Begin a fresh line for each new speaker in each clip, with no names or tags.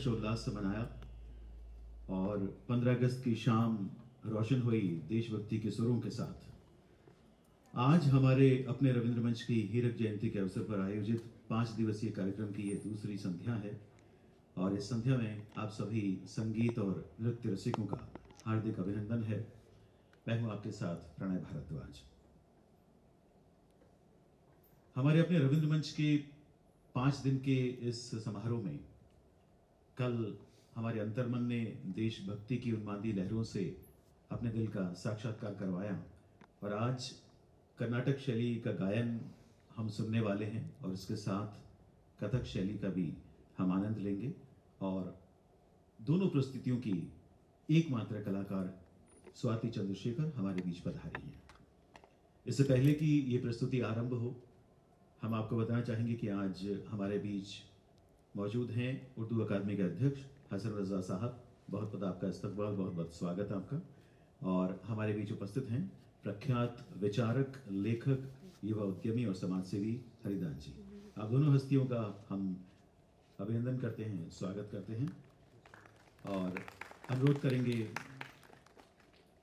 हर्षोल्लास से मनाया और 15 अगस्त की शाम रोशन हुई देशभक्ति के सुरों के साथ। आज हमारे अपने रविंद्र मंच की हीरक जयंती के अवसर पर आयोजित 5 दिवसीय कार्यक्रम की ये दूसरी संध्या है और इस संध्या में आप सभी संगीत और नृत्य रसिकों का हार्दिक अभिनंदन है। मैं हूं आपके साथ प्रणय भारद्वाज। हमारे अपने रविंद्र मंच के 5 दिन के इस समारोह में कल हमारे अंतर्मन ने देशभक्ति की उन्मादी लहरों से अपने दिल का साक्षात्कार करवाया और आज कर्नाटक शैली का गायन हम सुनने वाले हैं और इसके साथ कथक शैली का भी हम आनंद लेंगे और दोनों प्रस्तुतियों की एकमात्र कलाकार स्वाति चंद्रशेखर हमारे बीच पधारी हैं। इससे पहले कि ये प्रस्तुति आरंभ हो, हम आपको बताना चाहेंगे कि आज हमारे बीच मौजूद हैं उर्दू अकादमी के अध्यक्ष हसन रजा साहब। बहुत बहुत आपका इस्तकबाल, बहुत बहुत स्वागत है आपका। और हमारे बीच उपस्थित हैं प्रख्यात विचारक, लेखक, युवा उद्यमी और समाजसेवी हरिदास जी। आप दोनों हस्तियों का हम अभिनंदन करते हैं, स्वागत करते हैं और अनुरोध करेंगे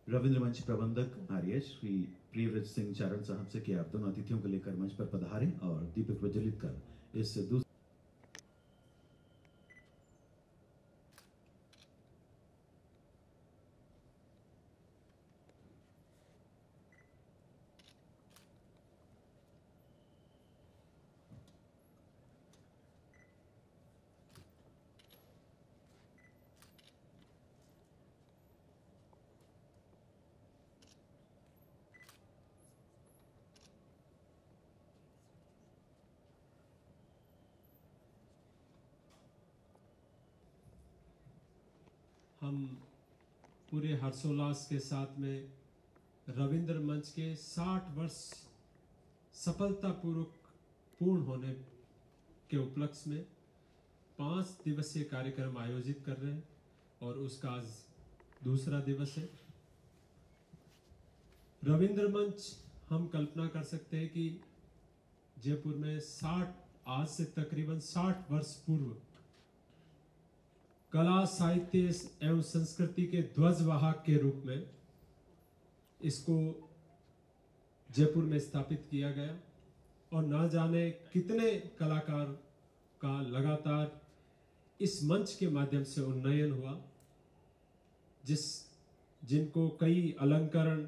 रविंद्र मंच प्रबंधक आर्य श्री प्रियव्रत सिंह चारण साहब से कि आप दोनों अतिथियों को लेकर मंच पर पधारें और दीपक प्रज्वलित कर इस
हम पूरे हर्षोल्लास के साथ में रविंद्र मंच के 60 वर्ष सफलतापूर्वक पूर्ण होने के उपलक्ष्य में 5 दिवसीय कार्यक्रम आयोजित कर रहे हैं और उसका आज दूसरा दिवस है। रविंद्र मंच हम कल्पना कर सकते हैं कि जयपुर में आज से तकरीबन 60 वर्ष पूर्व कला, साहित्य एवं संस्कृति के ध्वजवाहक के रूप में इसको जयपुर में स्थापित किया गया और न जाने कितने कलाकार का लगातार इस मंच के माध्यम से उन्नयन हुआ, जिनको कई अलंकरण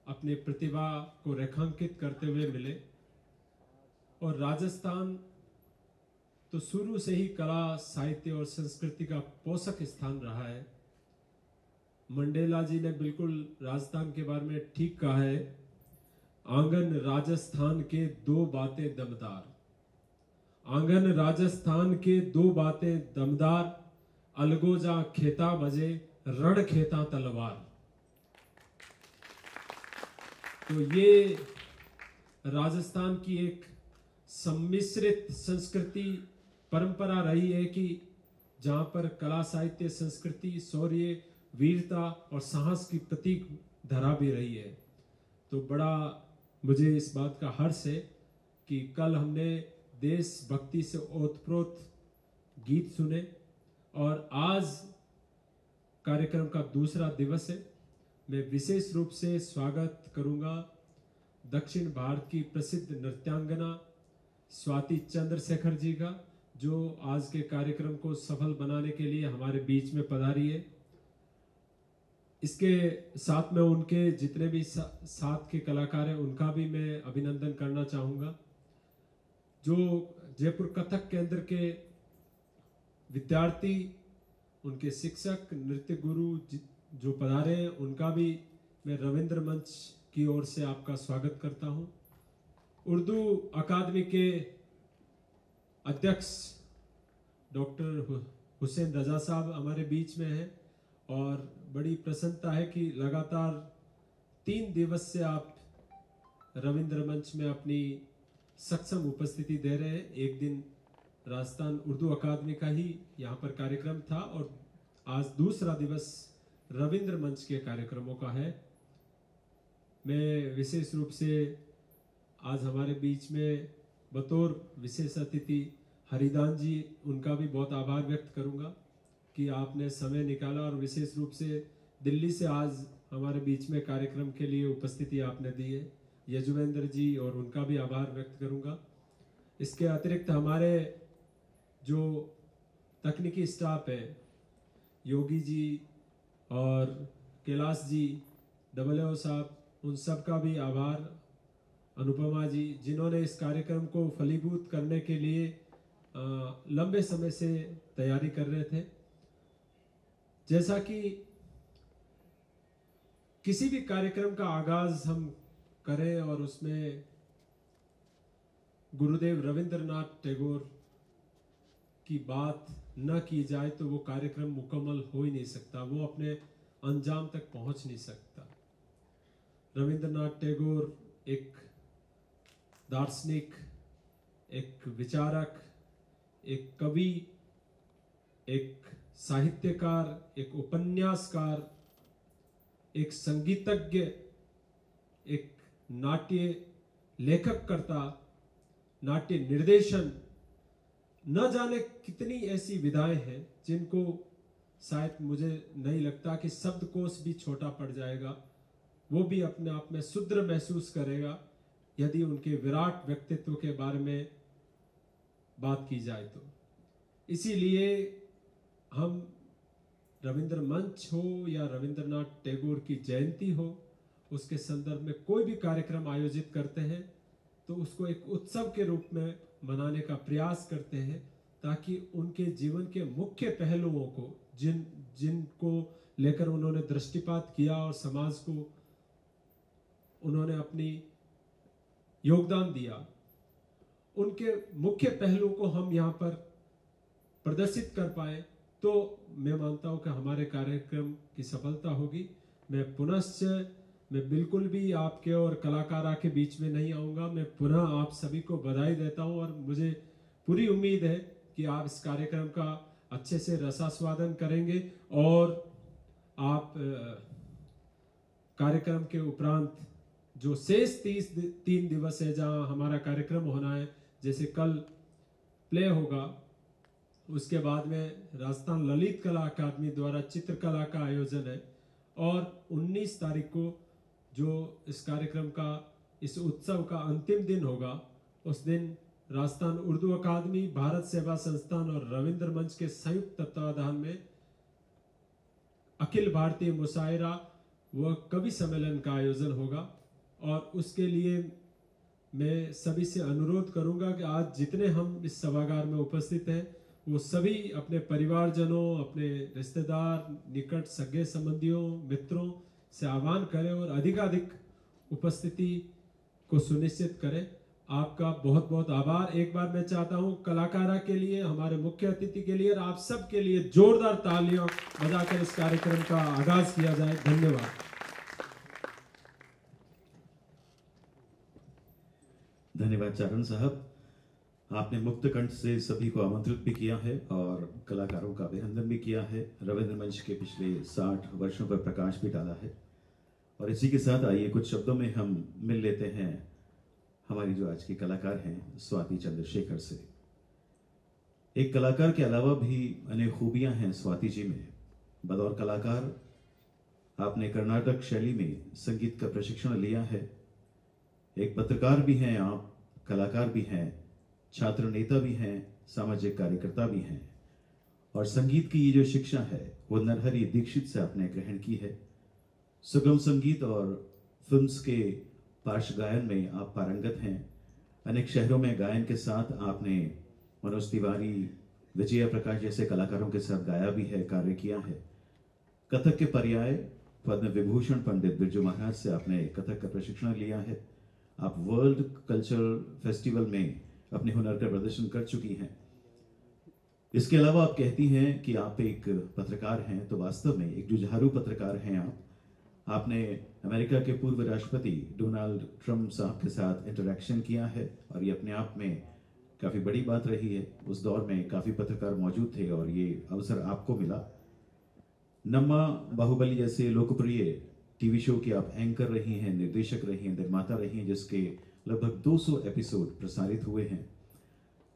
अपने प्रतिभा को रेखांकित करते हुए मिले। और राजस्थान तो शुरू से ही कला, साहित्य और संस्कृति का पोषक स्थान रहा है। मंडेला जी ने बिल्कुल राजस्थान के बारे में ठीक कहा है, आंगन राजस्थान के 2 बातें दमदार। आंगन राजस्थान के 2 बातें दमदार, अलगोजा खेता बजे रण खेता तलवार। तो ये राजस्थान की एक सम्मिश्रित संस्कृति परंपरा रही है कि जहां पर कला, साहित्य, संस्कृति, शौर्य, वीरता और साहस की प्रतीक धरा भी रही है। तो बड़ा मुझे इस बात का हर्ष है कि कल हमने देशभक्ति से ओतप्रोत गीत सुने और आज कार्यक्रम का दूसरा दिवस है। मैं विशेष रूप से स्वागत करूंगा दक्षिण भारत की प्रसिद्ध नृत्यांगना स्वाति चंद्रशेखर जी का, जो आज के कार्यक्रम को सफल बनाने के लिए हमारे बीच में पधारी है। इसके साथ में उनके जितने भी साथ के कलाकार हैं उनका भी मैं अभिनंदन करना चाहूँगा। जो जयपुर कथक केंद्र के विद्यार्थी, उनके शिक्षक, नृत्य गुरु जो पधारे हैं उनका भी मैं रविंद्र मंच की ओर से आपका स्वागत करता हूँ। उर्दू अकादमी के अध्यक्ष डॉक्टर हुसैन रजा साहब हमारे बीच में हैं और बड़ी प्रसन्नता है कि लगातार 3 दिवस से आप रविंद्र मंच में अपनी सक्षम उपस्थिति दे रहे हैं। एक दिन राजस्थान उर्दू अकादमी का ही यहाँ पर कार्यक्रम था और आज दूसरा दिवस रविंद्र मंच के कार्यक्रमों का है। मैं विशेष रूप से आज हमारे बीच में बतौर विशेष अतिथि हरिदान जी, उनका भी बहुत आभार व्यक्त करूंगा कि आपने समय निकाला और विशेष रूप से दिल्ली से आज हमारे बीच में कार्यक्रम के लिए उपस्थिति आपने दी है। यजुवेंद्र जी, और उनका भी आभार व्यक्त करूंगा। इसके अतिरिक्त हमारे जो तकनीकी स्टाफ है, योगी जी और कैलाश जी, डबल साहब, उन सब का भी आभार। अनुपमा जी, जिन्होंने इस कार्यक्रम को फलीभूत करने के लिए लंबे समय से तैयारी कर रहे थे। जैसा कि किसी भी कार्यक्रम का आगाज हम करें और उसमें गुरुदेव रविंद्रनाथ टैगोर की बात न की जाए तो वो कार्यक्रम मुकम्मल हो ही नहीं सकता, वो अपने अंजाम तक पहुंच नहीं सकता। रविंद्रनाथ टैगोर एक दार्शनिक, एक विचारक, एक कवि, एक साहित्यकार, एक उपन्यासकार, एक संगीतज्ञ, एक नाट्य लेखक करता, नाट्य निर्देशन, न जाने कितनी ऐसी विधाएं हैं जिनको शायद मुझे नहीं लगता कि शब्दकोश भी छोटा पड़ जाएगा, वो भी अपने आप में शुद्र महसूस करेगा यदि उनके विराट व्यक्तित्व के बारे में बात की जाए तो। इसीलिए हम रविंद्र मंच हो या रविंद्रनाथ टैगोर की जयंती हो, उसके संदर्भ में कोई भी कार्यक्रम आयोजित करते हैं तो उसको एक उत्सव के रूप में मनाने का प्रयास करते हैं, ताकि उनके जीवन के मुख्य पहलुओं को, जिनको लेकर उन्होंने दृष्टिपात किया और समाज को उन्होंने अपनी योगदान दिया, उनके मुख्य पहलू को हम यहाँ पर प्रदर्शित कर पाए तो मैं मानता हूँ कि हमारे कार्यक्रम की सफलता होगी। मैं बिल्कुल भी आपके और कलाकारा के बीच में नहीं आऊँगा। मैं पुनः आप सभी को बधाई देता हूँ और मुझे पूरी उम्मीद है कि आप इस कार्यक्रम का अच्छे से रसास्वादन करेंगे और आप कार्यक्रम के उपरांत जो शेष 3 दिवस है जहाँ हमारा कार्यक्रम होना है, जैसे कल प्ले होगा, उसके बाद में राजस्थान ललित कला अकादमी द्वारा चित्रकला का आयोजन है, और 19 तारीख को जो इस कार्यक्रम का, इस उत्सव का अंतिम दिन होगा, उस दिन राजस्थान उर्दू अकादमी, भारत सेवा संस्थान और रविंद्र मंच के संयुक्त तत्वाधान में अखिल भारतीय मुशायरा व कवि सम्मेलन का आयोजन होगा। और उसके लिए मैं सभी से अनुरोध करूंगा कि आज जितने हम इस सभागार में उपस्थित हैं वो सभी अपने परिवारजनों, अपने रिश्तेदार, निकट सगे संबंधियों, मित्रों से आह्वान करें और अधिकाधिक उपस्थिति को सुनिश्चित करें। आपका बहुत बहुत आभार। एक बार मैं चाहता हूं कलाकारा के लिए, हमारे मुख्य अतिथि के लिए और आप सब के लिए जोरदार तालियां बजाकर इस कार्यक्रम का आगाज किया जाए। धन्यवाद।
धन्यवाद चारण साहब, आपने मुक्त कंठ से सभी को आमंत्रित भी किया है और कलाकारों का अभिनंदन भी किया है। रविंद्र मंच के पिछले 60 वर्षों पर प्रकाश भी डाला है। और इसी के साथ आइए कुछ शब्दों में हम मिल लेते हैं हमारी जो आज की कलाकार हैं स्वाति चंद्रशेखर से। एक कलाकार के अलावा भी अनेक खूबियां हैं स्वाति जी में। बतौर कलाकार आपने कर्नाटक शैली में संगीत का प्रशिक्षण लिया है। एक पत्रकार भी हैं आप, कलाकार भी हैं, छात्र नेता भी हैं, सामाजिक कार्यकर्ता भी हैं, और संगीत की ये जो शिक्षा है वो नरहरि दीक्षित से आपने ग्रहण की है। सुगम संगीत और फिल्म्स के पार्श्व गायन में आप पारंगत हैं। अनेक शहरों में गायन के साथ आपने मनोज तिवारी, विजय प्रकाश जैसे कलाकारों के साथ गाया भी है, कार्य किया है। कथक के पर्याय पद्म विभूषण पंडित बिरजू महाराज से आपने कथक का प्रशिक्षण लिया है। आप वर्ल्ड कल्चरल फेस्टिवल में अपने हुनर का प्रदर्शन कर चुकी हैं। इसके अलावा आप कहती हैं कि आप एक पत्रकार हैं, तो वास्तव में एक जुझारू पत्रकार हैं आप। आपने अमेरिका के पूर्व राष्ट्रपति डोनाल्ड ट्रंप साहब के साथ इंटरैक्शन किया है और ये अपने आप में काफ़ी बड़ी बात रही है। उस दौर में काफ़ी पत्रकार मौजूद थे और ये अवसर आपको मिला। नम्मा बाहुबली जैसे लोकप्रिय टीवी शो की आप एंकर रही हैं, निर्देशक रही हैं, निर्माता रही हैं, जिसके लगभग 200 एपिसोड प्रसारित हुए हैं।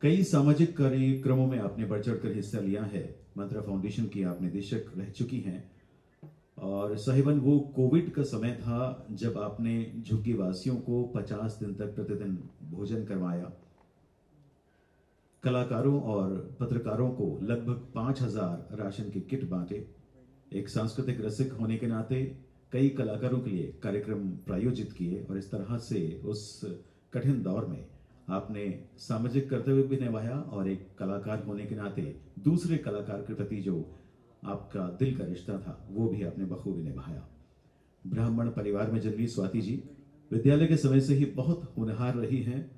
कई सामाजिक कार्यक्रमों में आपने बढ़ चढ़कर हिस्सा लिया है। मंत्रा फाउंडेशन की आप निदेशक रह चुकी हैं और साहिबन वो कोविड का समय था जब आपने झुग्गी वासियों को 50 दिन तक प्रतिदिन भोजन करवाया, कलाकारों और पत्रकारों को लगभग 5000 राशन के किट बांटे। एक सांस्कृतिक रसिक होने के नाते कई कलाकारों के लिए कार्यक्रम प्रायोजित किए और इस तरह से उस कठिन दौर में आपने सामाजिक कर्तव्य भी निभाया और एक कलाकार होने के नाते दूसरे कलाकार के प्रति जो आपका दिल का रिश्ता था वो भी आपने बखूबी निभाया। ब्राह्मण परिवार में जन्मी स्वाति जी विद्यालय के समय से ही बहुत होनहार रही हैं।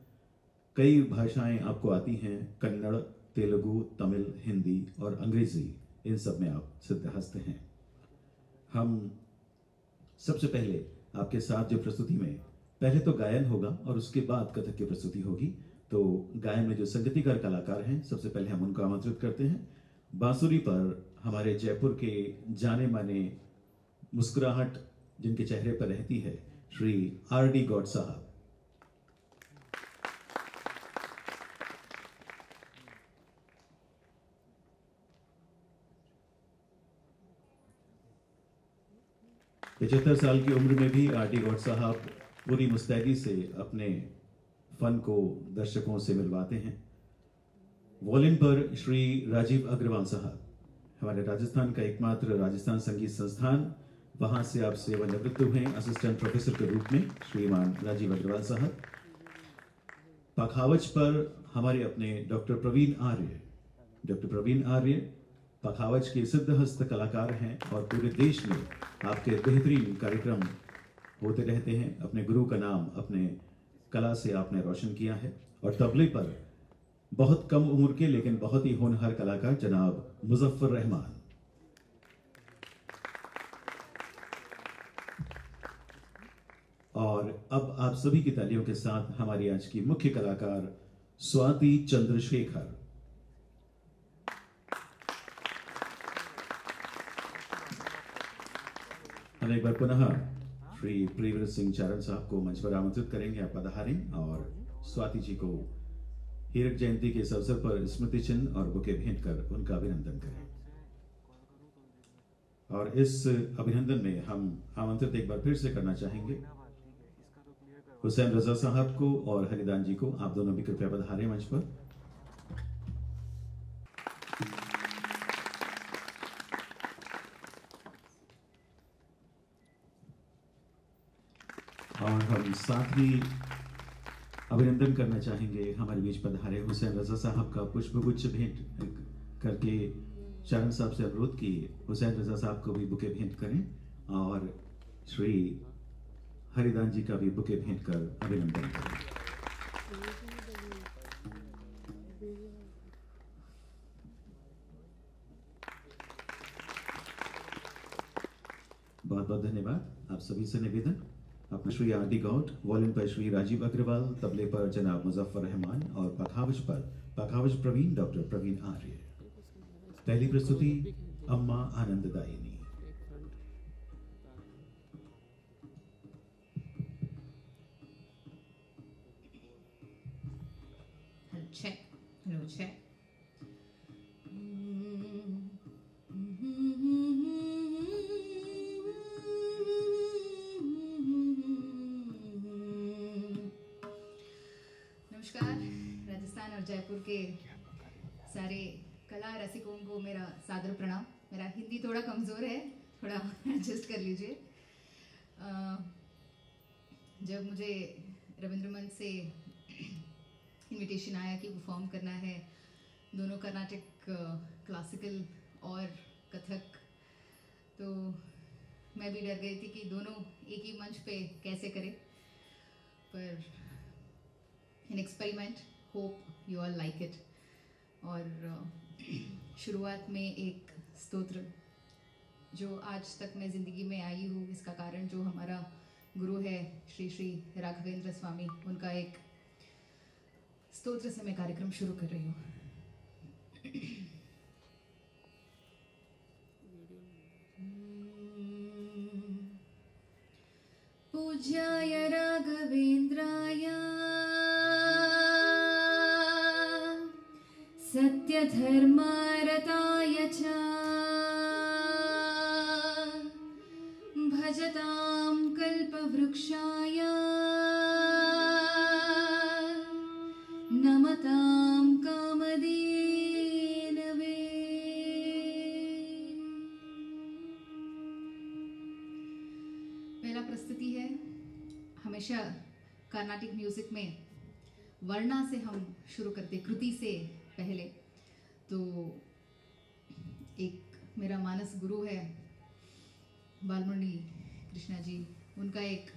कई भाषाएं आपको आती हैं, कन्नड़, तेलुगु, तमिल, हिंदी और अंग्रेजी, इन सब में आप सिद्धहस्त हैं। हम सबसे पहले आपके साथ जो प्रस्तुति में पहले तो गायन होगा और उसके बाद कथक की प्रस्तुति होगी। तो गायन में जो संगीतकार कलाकार हैं सबसे पहले हम उनको आमंत्रित करते हैं। बांसुरी पर हमारे जयपुर के जाने माने मुस्कुराहट जिनके चेहरे पर रहती है, श्री आर.डी. गौड़ साहब। पचहत्तर साल की उम्र में भी आर.डी. गौड़ साहब पूरी मुस्तैदी से अपने फन को दर्शकों से मिलवाते हैं। वॉलिन पर श्री राजीव अग्रवाल साहब, हमारे राजस्थान का एकमात्र राजस्थान संगीत संस्थान, वहां से आप सेवानिवृत्त हुए असिस्टेंट प्रोफेसर के रूप में, श्रीमान राजीव अग्रवाल साहब। पखावज पर हमारे अपने डॉक्टर प्रवीण आर्य पखावज के सिद्धहस्त कलाकार हैं और पूरे देश में आपके बेहतरीन कार्यक्रम होते रहते हैं। अपने गुरु का नाम अपने कला से आपने रोशन किया है। और तबले पर बहुत कम उम्र के लेकिन बहुत ही होनहार कलाकार जनाब मुजफ्फर रहमान। और अब आप सभी की तालियों के साथ हमारी आज की मुख्य कलाकार स्वाति चंद्रशेखर। हम एक बार पुनः श्री प्रियव्रत सिंह चारण साहब को मंच पर आमंत्रित करेंगे, आप पधारें और स्वाति जी को हीरक जयंती के इस अवसर पर स्मृति चिन्ह और बुके भेंट कर उनका अभिनंदन करें। और इस अभिनंदन में हम आमंत्रित एक बार फिर से करना चाहेंगे हुसैन रजा साहब को और हरिदान जी को। आप दोनों भी कृपया पधारें मंच पर। और हम साथ ही अभिनंदन करना चाहेंगे हमारे बीच पधारे हुसैन रजा साहब का पुष्पगुच्छ भेंट करके चारण साहब से अनुरोध की हुसैन रजा साहब को भी बुके भेंट करें और श्री हरिदान जी का भी बुके भेंट कर अभिनंदन करें। बहुत बहुत धन्यवाद। आप सभी से निवेदन, अपने श्री आर.डी. गौड़, वॉलिन पर श्री राजीव अग्रवाल, तबले पर जनाब मुजफ्फर रहमान और पखावज प्रवीण डॉक्टर प्रवीण आर्य। पहली प्रस्तुति अम्मा आनंददायिनी।
Hello, check. नमस्कार। राजस्थान और जयपुर के सारे कला रसिकों को मेरा सादर प्रणाम। मेरा हिंदी थोड़ा कमज़ोर है, थोड़ा एडजस्ट कर लीजिए। जब मुझे रविंद्र मंच से इनविटेशन आया कि परफॉर्म करना है दोनों कर्नाटक क्लासिकल और कथक, तो मैं भी डर गई थी कि दोनों एक ही मंच पे कैसे करें, पर an experiment, hope you all like it. और शुरुआत में एक स्तोत्र जो आज तक मैं ज़िंदगी में आई हूँ, इसका कारण जो हमारा गुरु है श्री श्री राघवेंद्र स्वामी, उनका एक स्तोत्र से मैं कार्यक्रम शुरू कर रही हूँ। पूज्याय राघवेंद्राय सत्यधर्मारताय च भजतां कल्पवृक्षाय नमतां कामधेनवे। पहला प्रस्तुति है, हमेशा कर्नाटिक म्यूजिक में वर्णा से हम शुरू करते, कृति से पहले। तो एक मेरा मानस गुरु है बालमुरली कृष्णा जी, उनका एक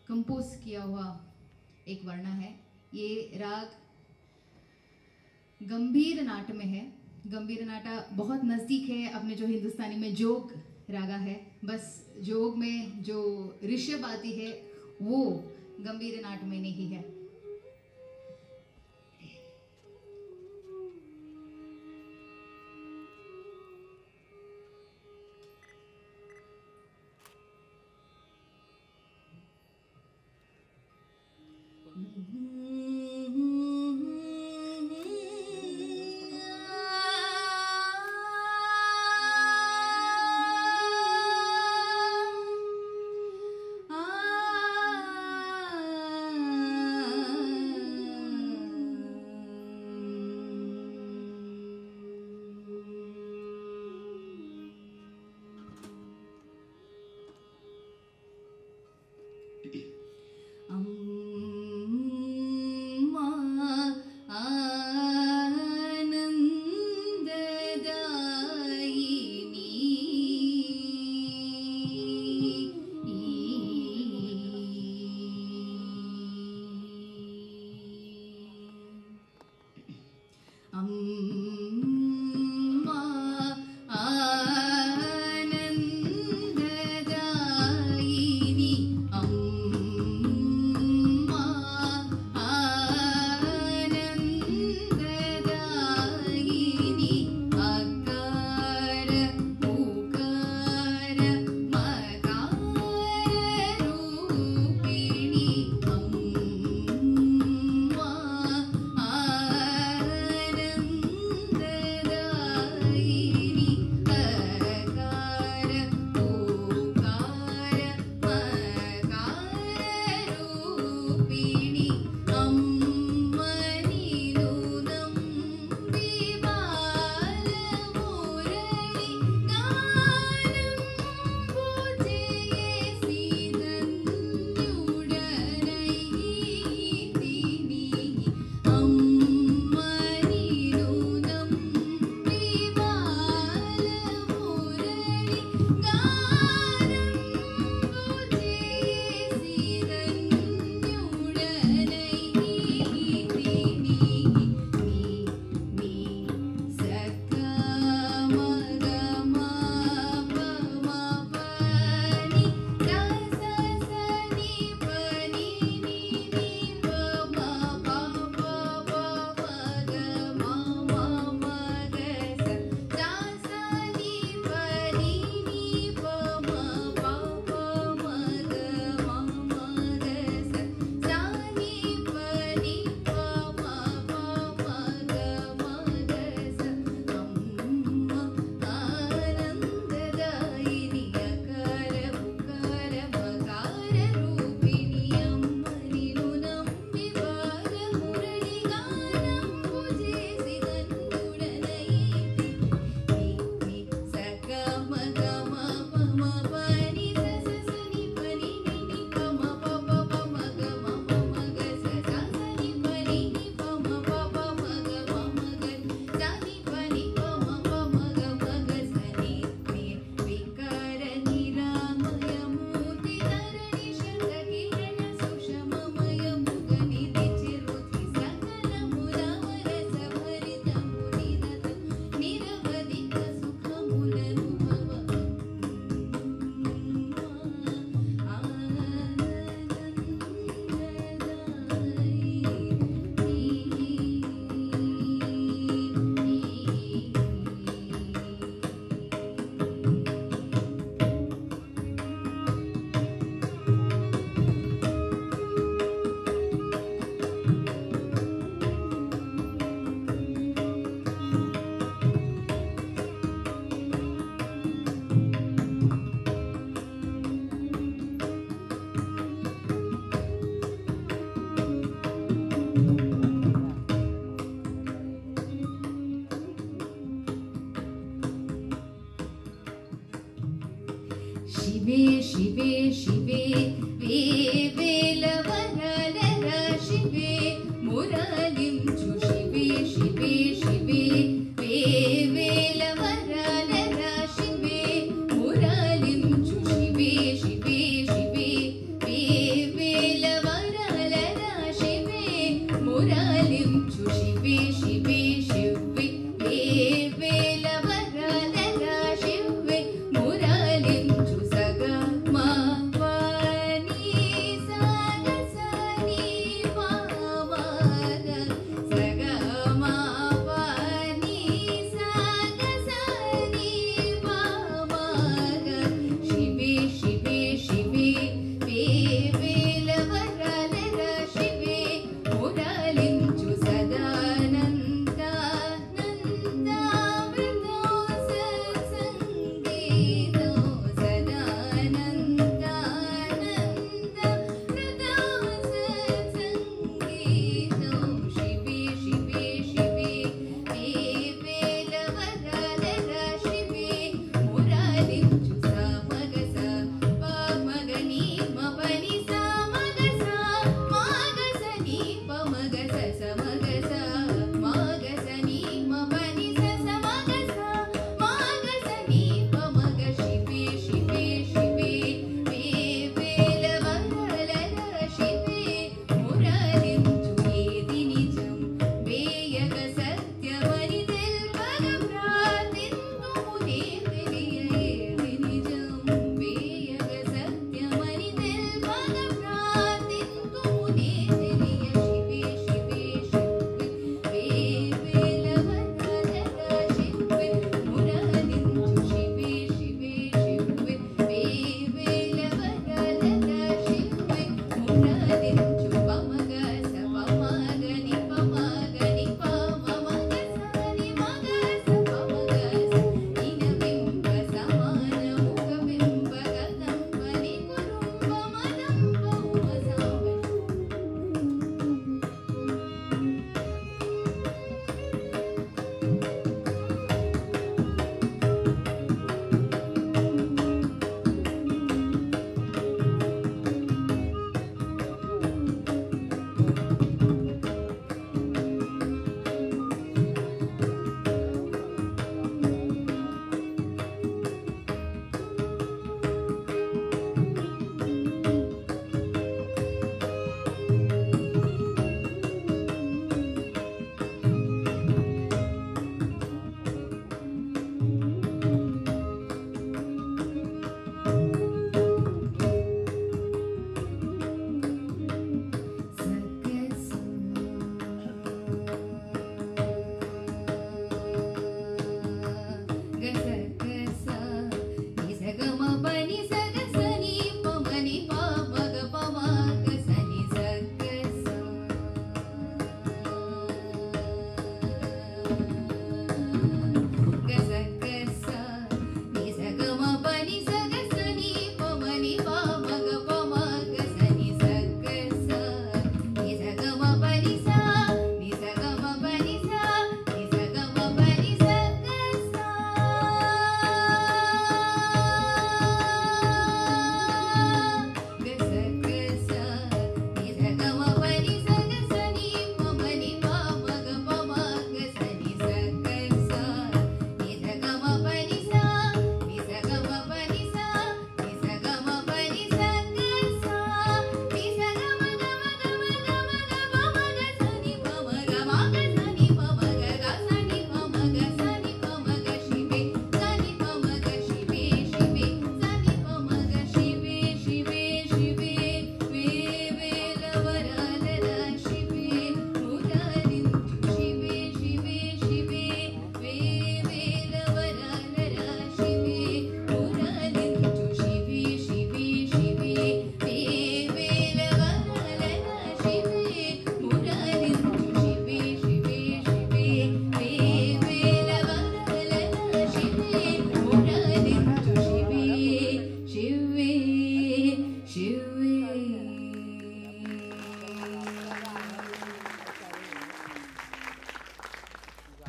कंपोज किया हुआ एक वर्णा है। ये राग गंभीर नाट में है। गंभीर नाटा बहुत नज़दीक है अपने जो हिंदुस्तानी में जोग रागा है, बस जोग में जो ऋषभ आती है वो गंभीर नाट में नहीं है।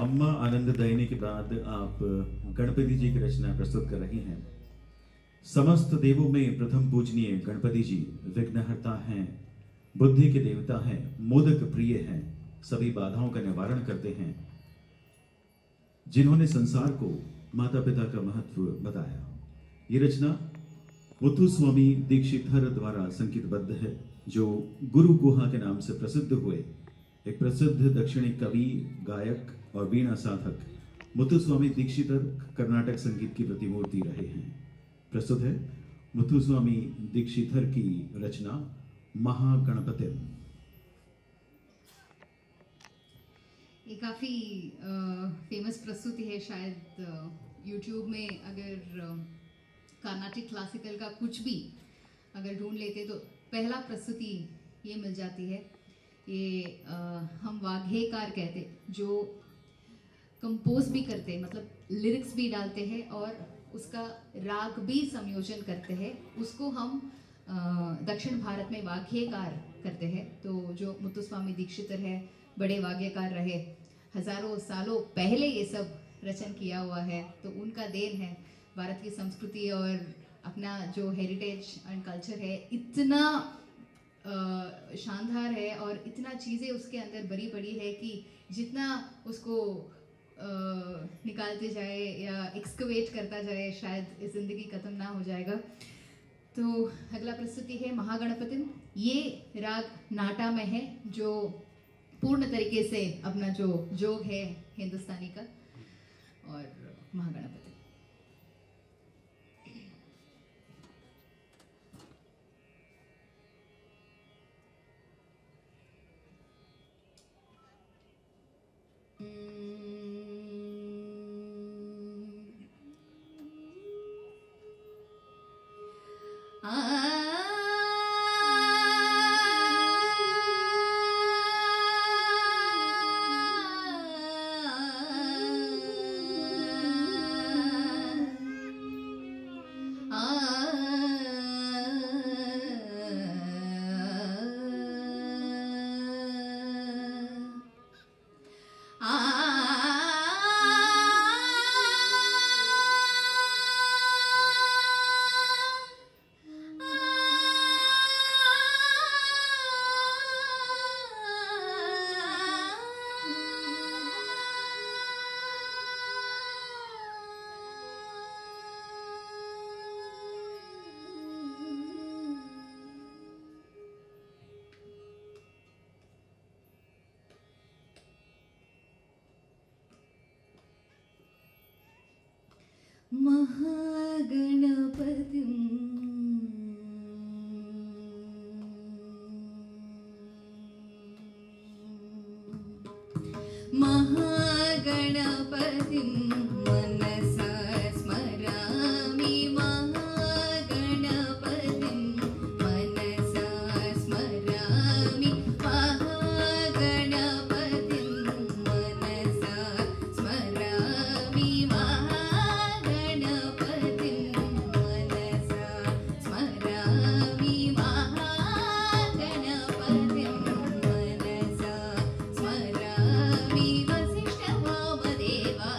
अम्मा आनंददायिनी के बाद आप गणपति जी की रचना प्रस्तुत कर रही हैं। समस्त देवों में प्रथम पूजनीय गणपति जी विघ्नहर्ता हैं, बुद्धि के देवता हैं, मोदक प्रिय हैं, सभी बाधाओं का निवारण करते हैं, जिन्होंने संसार को माता पिता का महत्व बताया। ये रचना मुथुस्वामी दीक्षितर द्वारा संगीतबद्ध है, जो गुरु गुहा के नाम से प्रसिद्ध हुए एक प्रसिद्ध दक्षिणी कवि, गायक और वीणा साधक मुथुस्वामी दीक्षितर कर्नाटक संगीत की प्रतिमूर्ति रहे हैं। प्रस्तुत है मुथुस्वामी दीक्षितर की रचना महागणपतिम।
ये काफ़ी फेमस प्रस्तुति है। शायद यूट्यूब में अगर कर्नाटिक क्लासिकल का कुछ भी अगर ढूंढ लेते तो पहला प्रस्तुति ये मिल जाती है। ये हम वाग्यकार कहते, जो कंपोज भी करते हैं, मतलब लिरिक्स भी डालते हैं और उसका राग भी संयोजन करते हैं, उसको हम दक्षिण भारत में वाग्यकार करते हैं। तो जो मुथुस्वामी दीक्षितर है, बड़े वाग्यकार रहे, हजारों सालों पहले ये सब रचन किया हुआ है, तो उनका देन है। भारत की संस्कृति और अपना जो हेरिटेज एंड कल्चर है इतना शानदार है और इतना चीज़ें उसके अंदर भरी पड़ी है कि जितना उसको निकालते जाए या एक्सकवेट करता जाए, शायद इस जिंदगी खत्म ना हो जाएगा। तो अगला प्रस्तुति है महागणपतिम। ये राग नाटा में है, जो पूर्ण तरीके से अपना जो जोग है हिंदुस्तानी का। और महागणपतिम वसिष्ठ वामदेवादिवन्दितमः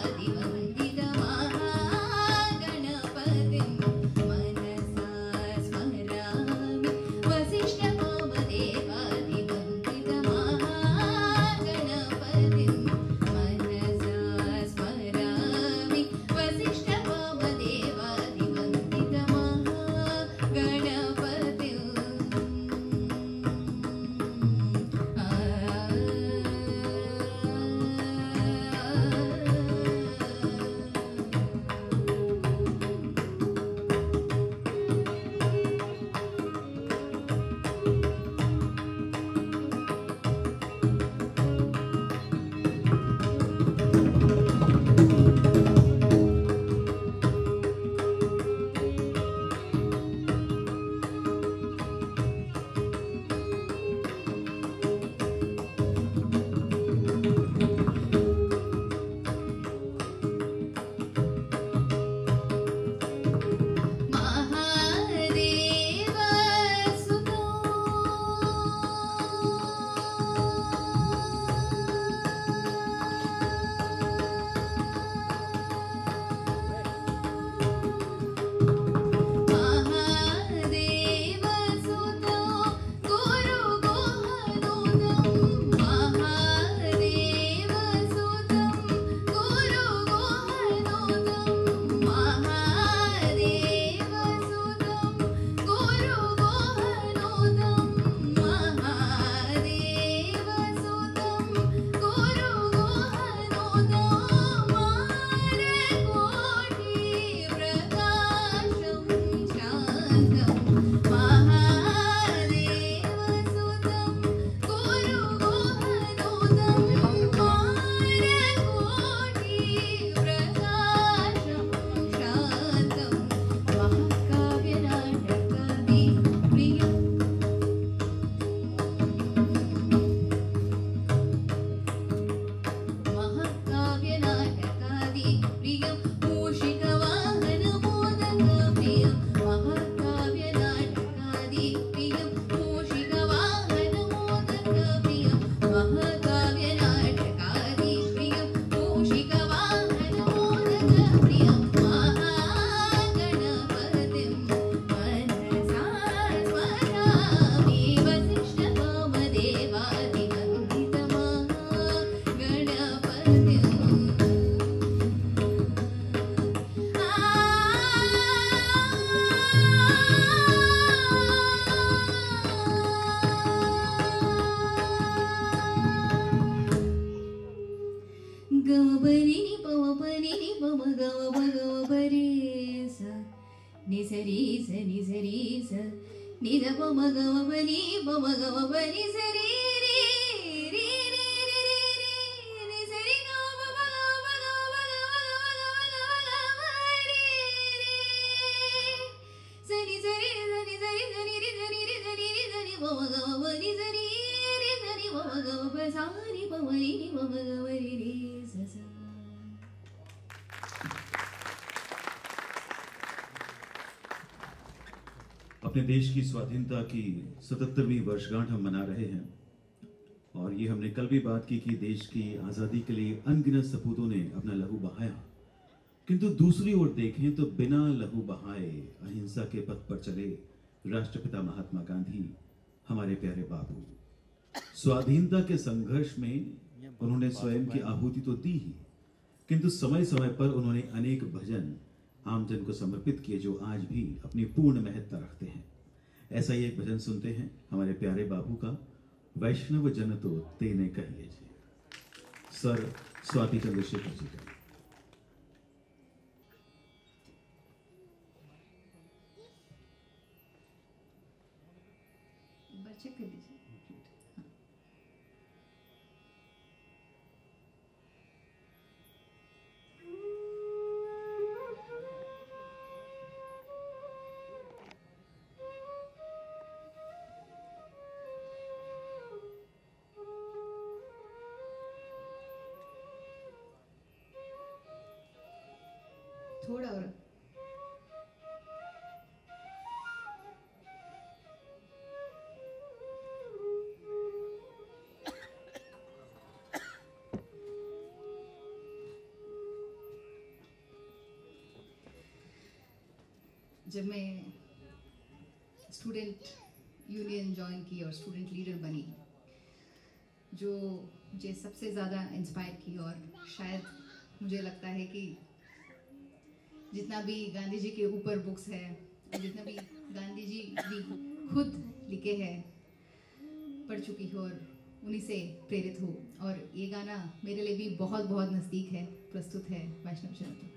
अपने देश की स्वाधीनता की 77वीं वर्षगांठ हम मना रहे हैं और ये हमने कल भी बात की कि देश की आज़ादी के लिए अनगिनत सपूतों ने अपना लहू बहाया, किंतु दूसरी ओर देखें तो बिना लहू बहाए अहिंसा के पथ पर चले राष्ट्रपिता महात्मा गांधी, हमारे प्यारे बापू। स्वाधीनता के संघर्ष में उन्होंने स्वयं की आहुति तो दी ही, किंतु समय समय पर उन्होंने अनेक भजन आमजन को समर्पित किए जो आज भी अपनी पूर्ण महत्ता रखते हैं। ऐसा ही एक भजन सुनते हैं हमारे प्यारे बाबू का, वैष्णव जन तो तेने कहिए जी, सर स्वाति चंद्रशेखर जी का।
चेक कर लीजिए। थोड़ा और जब मैं स्टूडेंट यूनियन ज्वाइन की और स्टूडेंट लीडर बनी, जो मुझे सबसे ज़्यादा इंस्पायर की और शायद मुझे लगता है कि जितना भी गांधी जी के ऊपर बुक्स है और जितना भी गांधी जी भी खुद लिखे हैं, पढ़ चुकी हो और उन्हीं से प्रेरित हो, और ये गाना मेरे लिए भी बहुत बहुत नज़दीक है। प्रस्तुत है वैष्णव जन तो।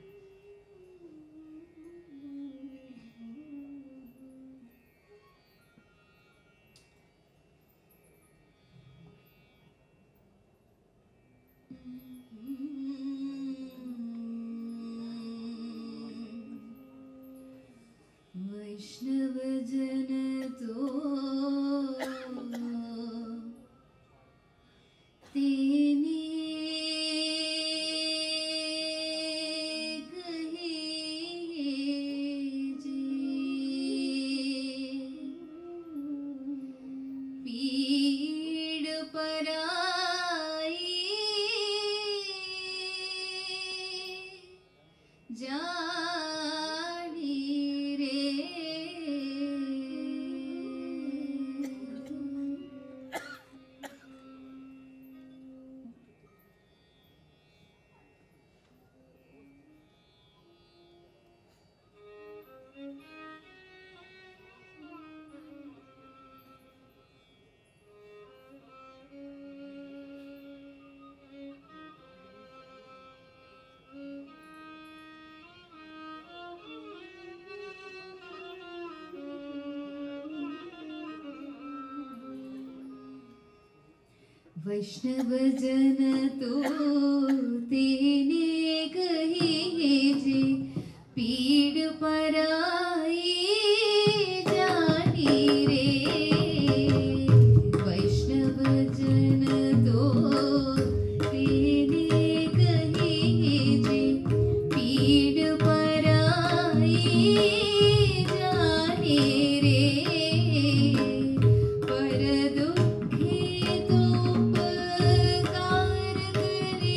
वैष्णव जन तो तेने कहिए जी, पीड़ पराई जानी रे। वैष्णव जन तो तेने कहिए जे, पीड़ पराई जानी रे। वैष्णव जन तो तेने कहिए जे, पीड़ पराई जानी रे। पर दुखी तो उपकार करे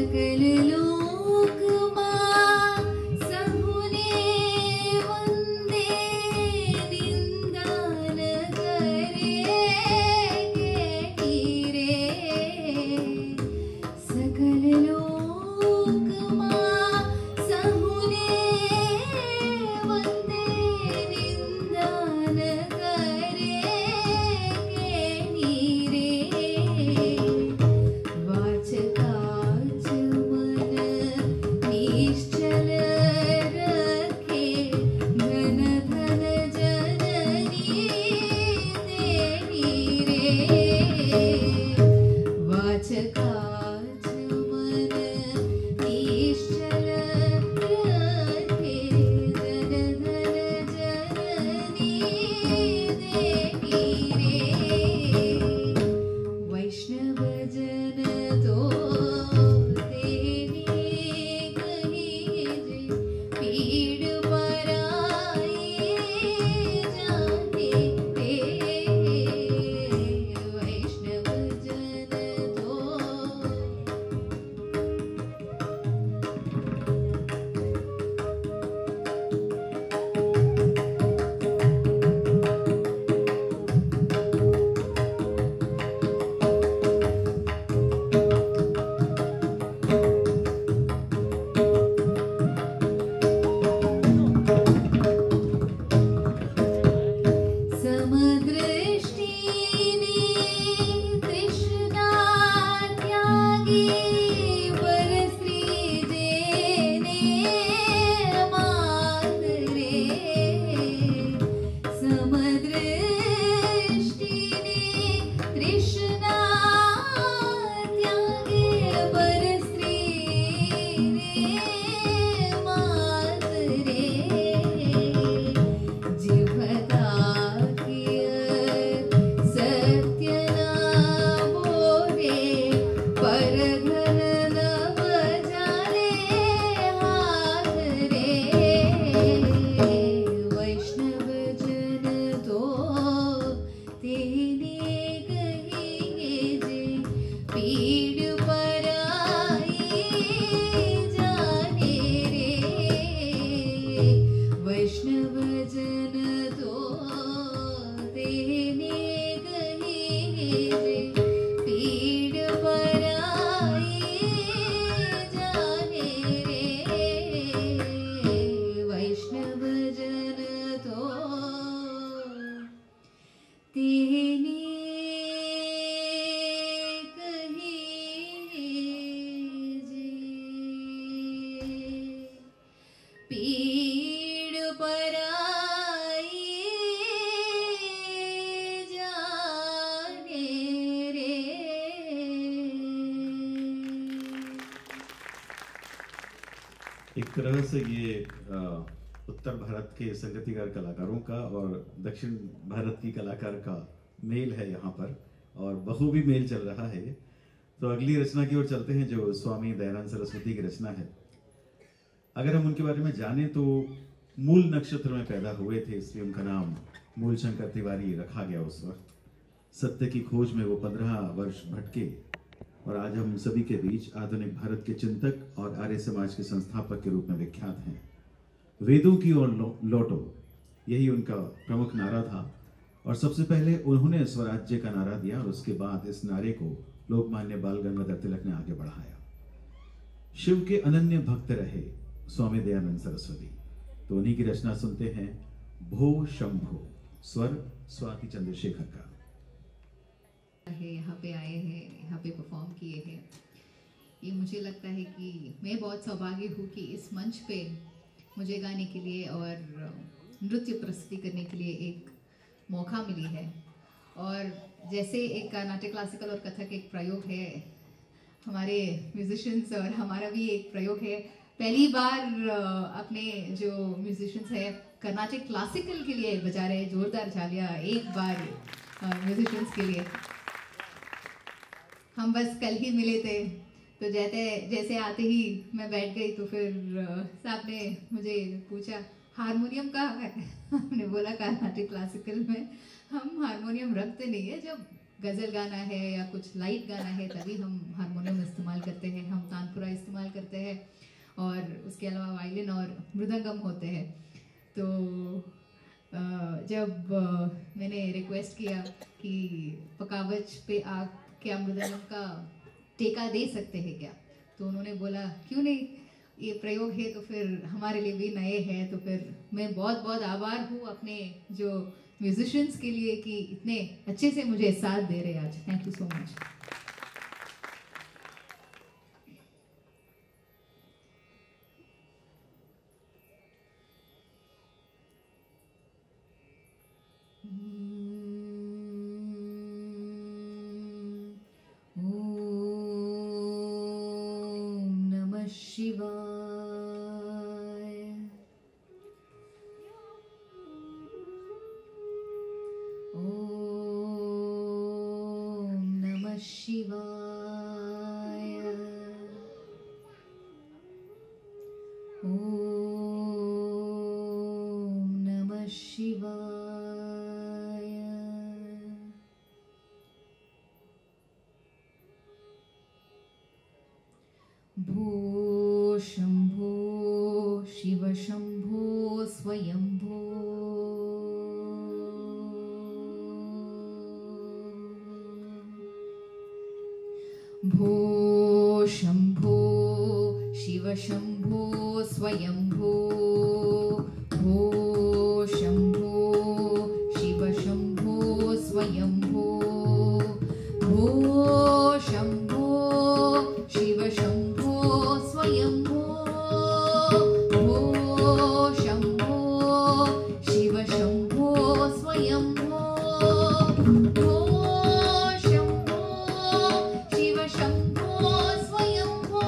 सकल लोकमा सहुने वंदे निंदान करे रे सकल लोकमा सहुने वंदे निंदान करे रे वाचकाच मन निश्चल रखे धन धन जननी देनी रे वाचकाच मन निश्चल रखे धन धन जननी देनी रे वैष्णव जन तो तेने कही जे पीड़ पराई जाने रे वैष्णव जन तो समदृष्टिने तृष्णा त्यागी परस्त्री जेने मातरे समदृष्टिने तृष्णा त्यागी परस्त्री मातरे जिह्वता सत्य न बोले परधन न बजाले हाथ रे वैष्णव जन तो तेने कही जे पीड़ पराई जाने रे वैष्णव जन तो तेने कही जे पीड़ पराई जाने रे वैष्णव जन तो तेने कही जे पीड़ पराई जाने रे
एक तरह से ये उत्तर भारत के संगीतकार कलाकारों का और दक्षिण भारत की कलाकार का मेल है यहाँ पर, और बखूबी मेल चल रहा है। तो अगली रचना की ओर चलते हैं, जो स्वामी दयानंद सरस्वती की रचना है। अगर हम उनके बारे में जानें तो मूल नक्षत्र में पैदा हुए थे, इसलिए उनका नाम मूलशंकर तिवारी रखा गया उस वक्त। सत्य की खोज में वो 15 वर्ष भटके और आज हम सभी के बीच आधुनिक भारत के चिंतक और आर्य समाज के संस्थापक के रूप में विख्यात हैं। वेदों की ओर लौटो, यही उनका प्रमुख नारा था, और सबसे पहले उन्होंने स्वराज्य का नारा दिया और उसके बाद इस नारे को लोकमान्य बाल गंगाधर तिलक ने आगे बढ़ाया। शिव के अनन्य भक्त रहे स्वामी दयानंद सरस्वती। तो उन्हीं की रचना सुनते हैं, भो शंभो, स्वर स्वाति चंद्रशेखर का।
यहाँ पे आए हैं, यहाँ पे परफॉर्म किए हैं। ये मुझे लगता है कि मैं बहुत सौभाग्य हूँ कि इस मंच पे मुझे गाने के लिए और नृत्य प्रस्तुति करने के लिए एक मौका मिली है। और जैसे एक कर्नाटक क्लासिकल और कथक एक प्रयोग है, हमारे म्यूजिशियंस और हमारा भी एक प्रयोग है। पहली बार अपने जो म्यूजिशियंस है कर्नाटक क्लासिकल के लिए बजा रहे हैं। जोरदार तालियां एक बार म्यूजिशियंस के लिए। हम बस कल ही मिले थे, तो जैसे आते ही मैं बैठ गई तो फिर साहब ने मुझे पूछा हारमोनियम कहाँ है। हमने बोला कर्नाटक क्लासिकल में हम हारमोनियम रखते नहीं है, जब गज़ल गाना है या कुछ लाइट गाना है तभी हम हारमोनियम इस्तेमाल करते हैं, हम तानपुरा इस्तेमाल करते हैं और उसके अलावा वायलिन और मृदंगम होते हैं। तो जब मैंने रिक्वेस्ट किया कि पकावज पे आप क्या मृदंगम का टेका दे सकते हैं क्या, तो उन्होंने बोला क्यों नहीं, ये प्रयोग है तो फिर हमारे लिए भी नए हैं। तो फिर मैं बहुत बहुत आभार हूँ अपने जो म्यूजिशियंस के लिए कि इतने अच्छे से मुझे साथ दे रहे आज। Thank you so much. भो शंभो शिव शंभो स्वयंभो, भो शंभो शिव शंभो स्वयंभो, भो शंभो शिव शंभो स्वयंभो, भो शंभो शिव शंभो स्वयंभो, भो शंभो शिव शंभो स्वयंभो, भो शंभो शिव शंभो स्वयंभो,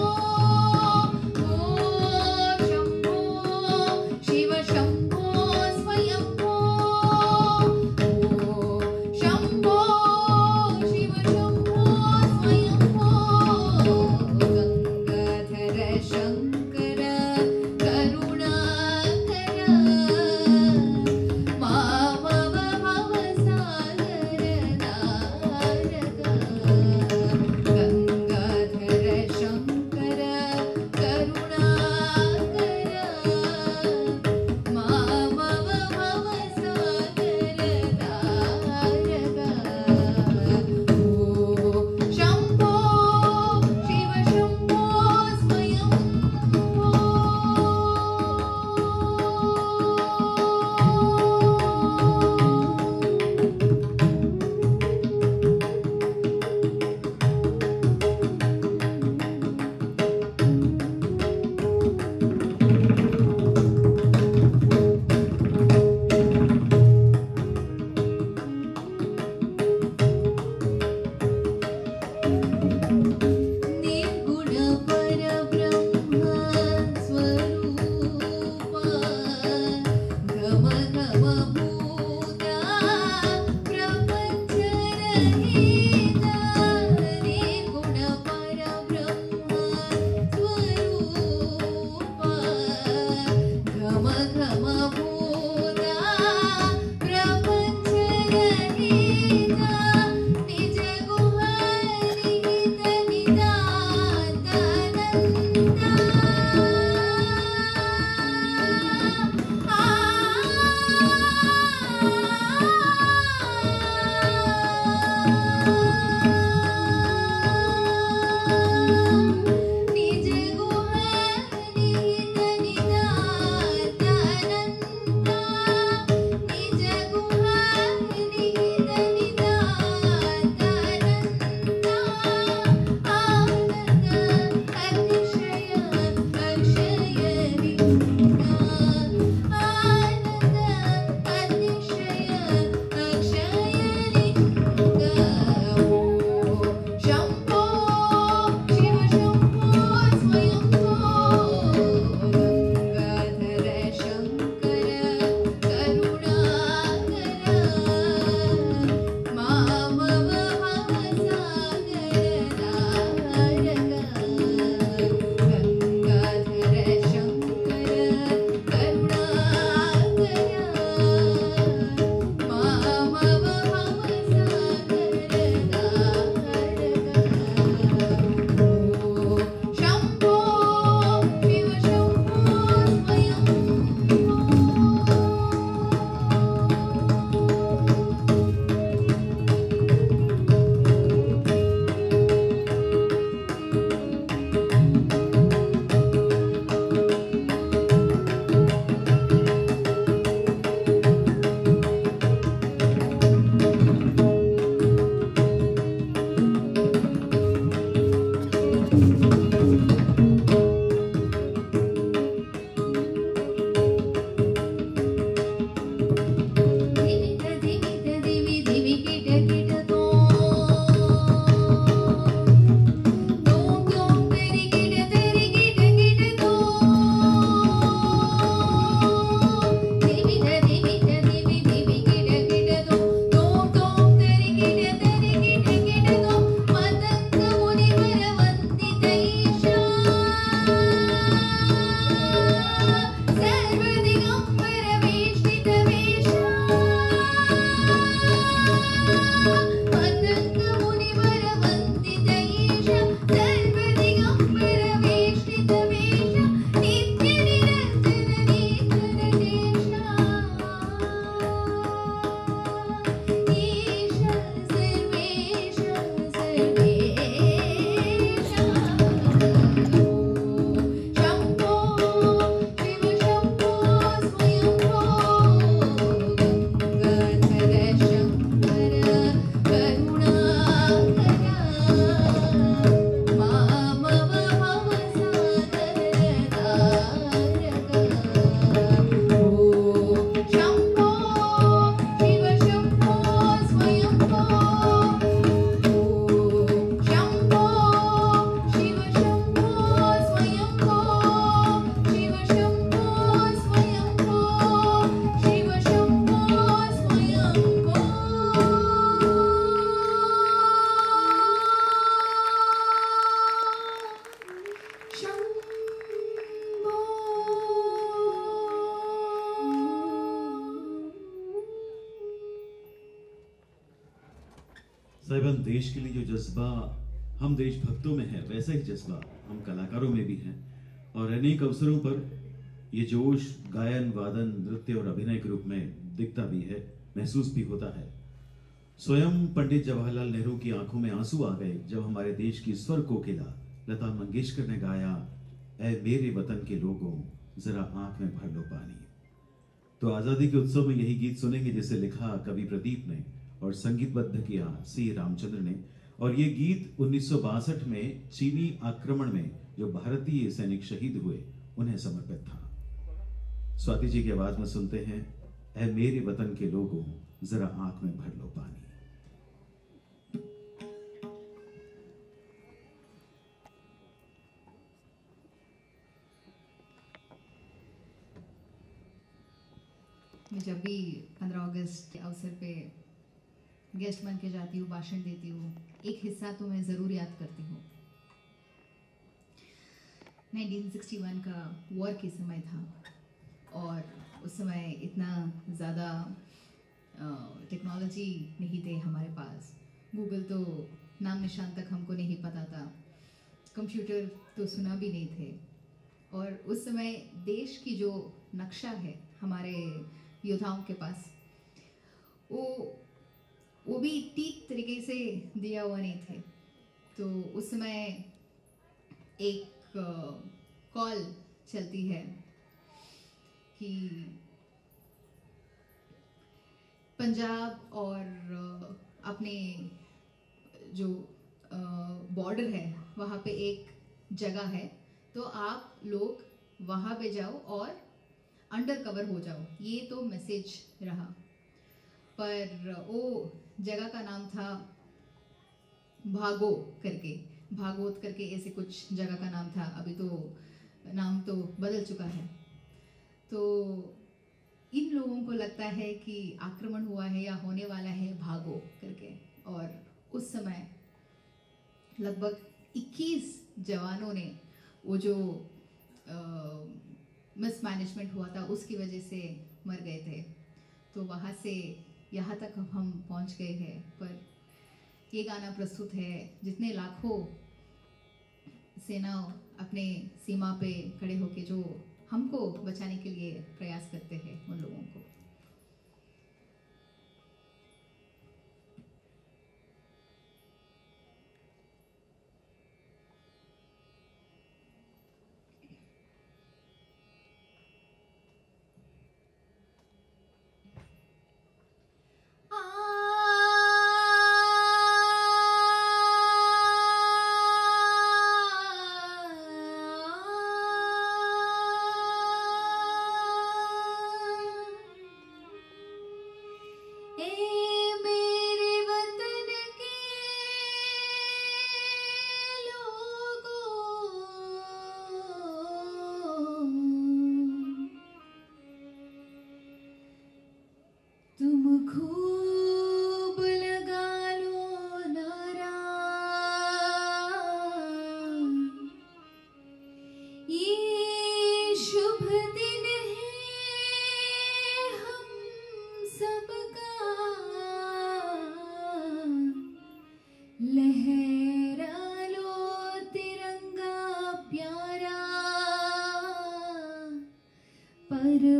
भो शंभो शिव शंभो
लगन देश के लिए जो जज्बा हम देशभक्तों में है, वैसा ही जज्बा हम कलाकारों में भी है। और अनेक अवसरों पर ये जोश गायन, वादन, नृत्य और अभिनय के रूप में दिखता भी है, महसूस भी होता है। स्वयं पंडित जवाहरलाल नेहरू की आंखों में आंसू आ गए जब हमारे देश की स्वर कोकिला लता मंगेशकर ने गाया, ऐ मेरे वतन के लोगों जरा आंख में भर लो पानी। तो आजादी के उत्सव में यही गीत सुनेंगे जिसे लिखा कवि प्रदीप ने और संगीतबद्ध किया सी रामचंद्र ने। और ये गीत 1962 में चीनी आक्रमण में जो भारतीय सैनिक शहीद हुए उन्हें समर्पित था। स्वाति जी की आवाज में सुनते हैं, ऐ मेरे वतन के लोगों जरा आंख में भर लो पानी।
मैं जब भी 15 अगस्त के अवसर पे गेस्ट बन के जाती हूँ, भाषण देती हूँ, एक हिस्सा तो मैं ज़रूर याद करती हूँ। 1961 का वॉर के समय था और उस समय इतना ज़्यादा टेक्नोलॉजी नहीं थे हमारे पास। गूगल तो नाम निशान तक हमको नहीं पता था, कंप्यूटर तो सुना भी नहीं थे। और उस समय देश की जो नक्शा है हमारे योद्धाओं के पास, वो भी ठीक तरीके से दिया हुआ नहीं थे। तो उस समय एक कॉल चलती है कि पंजाब और अपने जो बॉर्डर है वहाँ पे एक जगह है, तो आप लोग वहाँ पे जाओ और अंडर कवर हो जाओ। ये तो मैसेज रहा, पर वो जगह का नाम था भागोत करके ऐसे कुछ जगह का नाम था। अभी तो नाम तो बदल चुका है। तो इन लोगों को लगता है कि आक्रमण हुआ है या होने वाला है भागो करके। और उस समय लगभग 21 जवानों ने वो जो मिसमैनेजमेंट हुआ था उसकी वजह से मर गए थे। तो वहाँ से यहाँ तक हम पहुँच गए हैं। पर ये गाना प्रस्तुत है जितने लाखों सेना अपने सीमा पे खड़े होके जो हमको बचाने के लिए प्रयास करते हैं, उन लोगों को।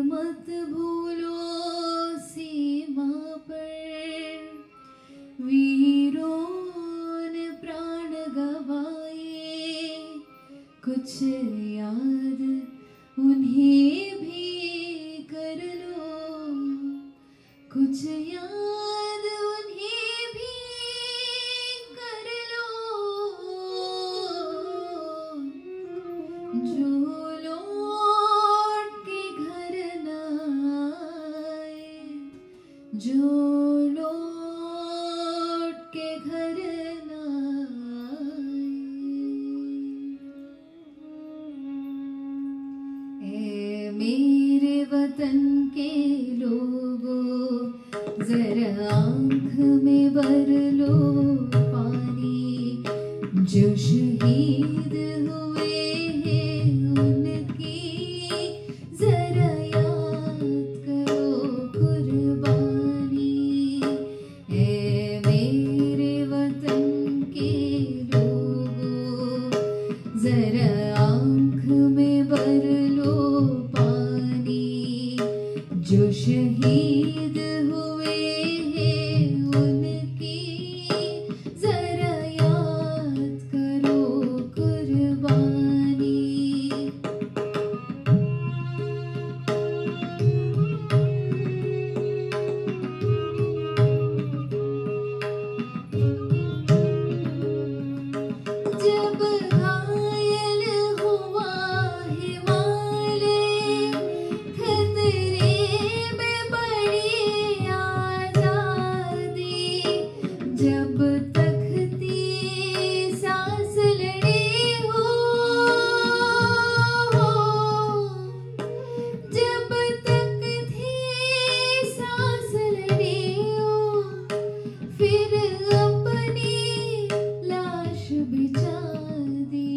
मत भूलो सीमा पर वीरों ने प्राण गवाए, कुछ याद उन्हें भी कर लो, कुछ याद उन्हें भी कर लो, जो जो लौट के घर न आए। ऐ मेरे वतन के लोगों जरा आँख में भर लो पानी, जो शहीद हुए हैं उनकी जरा याद करो कुर्बानी। मेरे वतन भर लो पानी। जो शहीद हुए हैं उनकी जरा याद करो कुर्बानी। जब घायल हुआ हिमालय, खतरे में पड़ी आजादी। जब तख्ती सांस लड़ी हो, जब तख्ती सांस लड़ी हो, फिर अपनी लाश बिछा दी।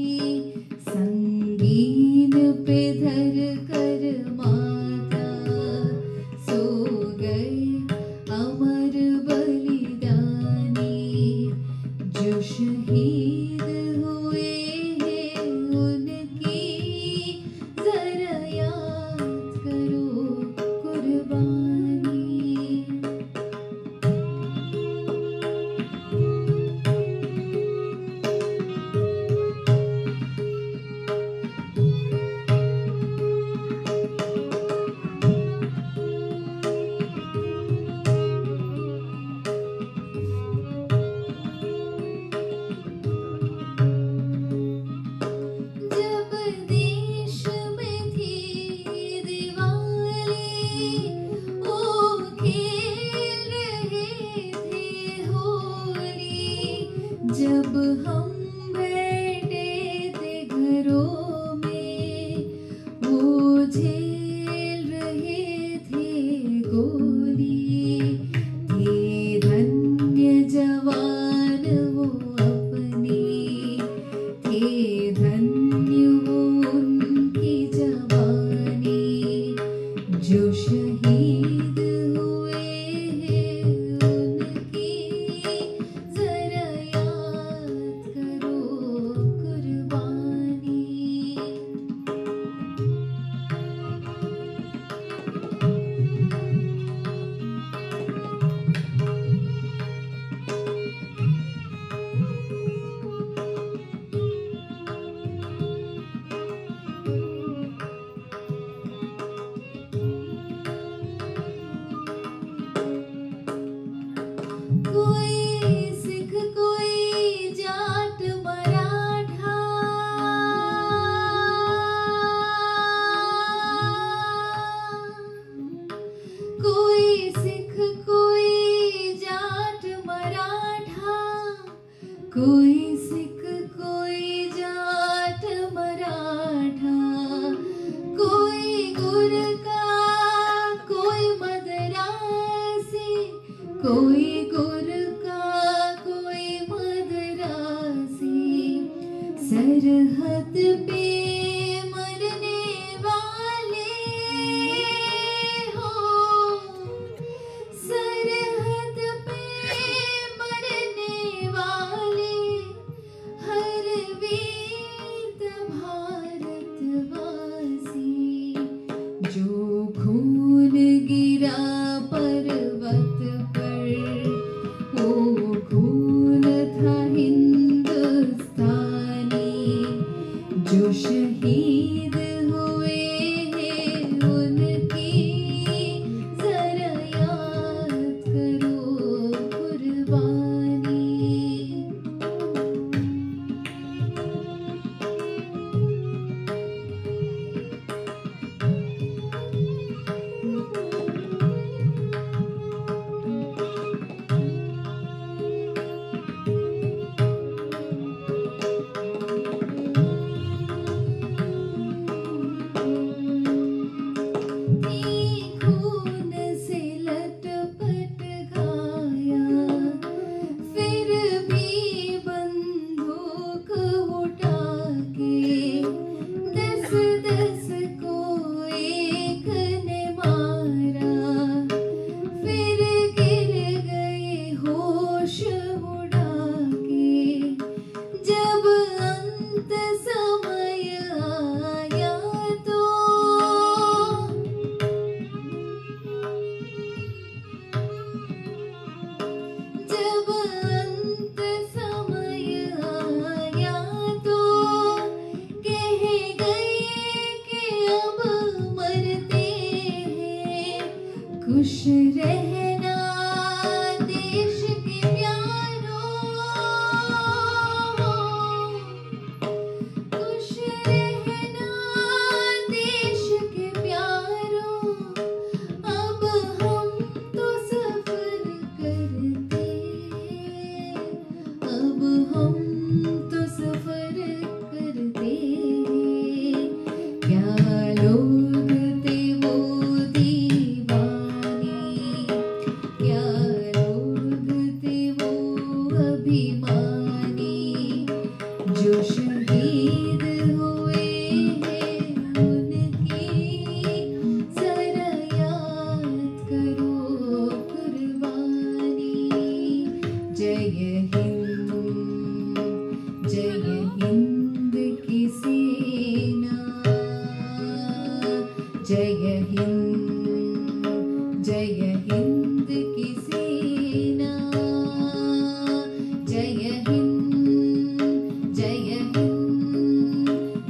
संगीन पे धर कर माता सो गए अमर बलिदानी। जो शहीद हुए हैं उनकी जरा याद करो कुर्बानी। जब देश में थी दिवाली, ओ खेल रहे थे होली। जब हम बैठे थे घरों में, वो झेल रहे थे गोली। थे धन्य जवान वो अपने, थे धन्य वो उनकी जवानी। जो शहीद हुए हैं उनकी जरा याद करो कुर्बानी। खुश रहना देश के प्यारों, खुश रहना देश के प्यारों, अब हम तो सफर करते, अब हम तो सफर करते, क्या लोग थे वो दीवाने, क्या लोग थे वो अभिमानी, जो शहीद हुए हैं उनकी जरा याद करो कुर्बानी। जय हिंद, जय हिंद की सेना, जय हिंद, जय हिंद की सेना, जय हिंद, जय हिंद,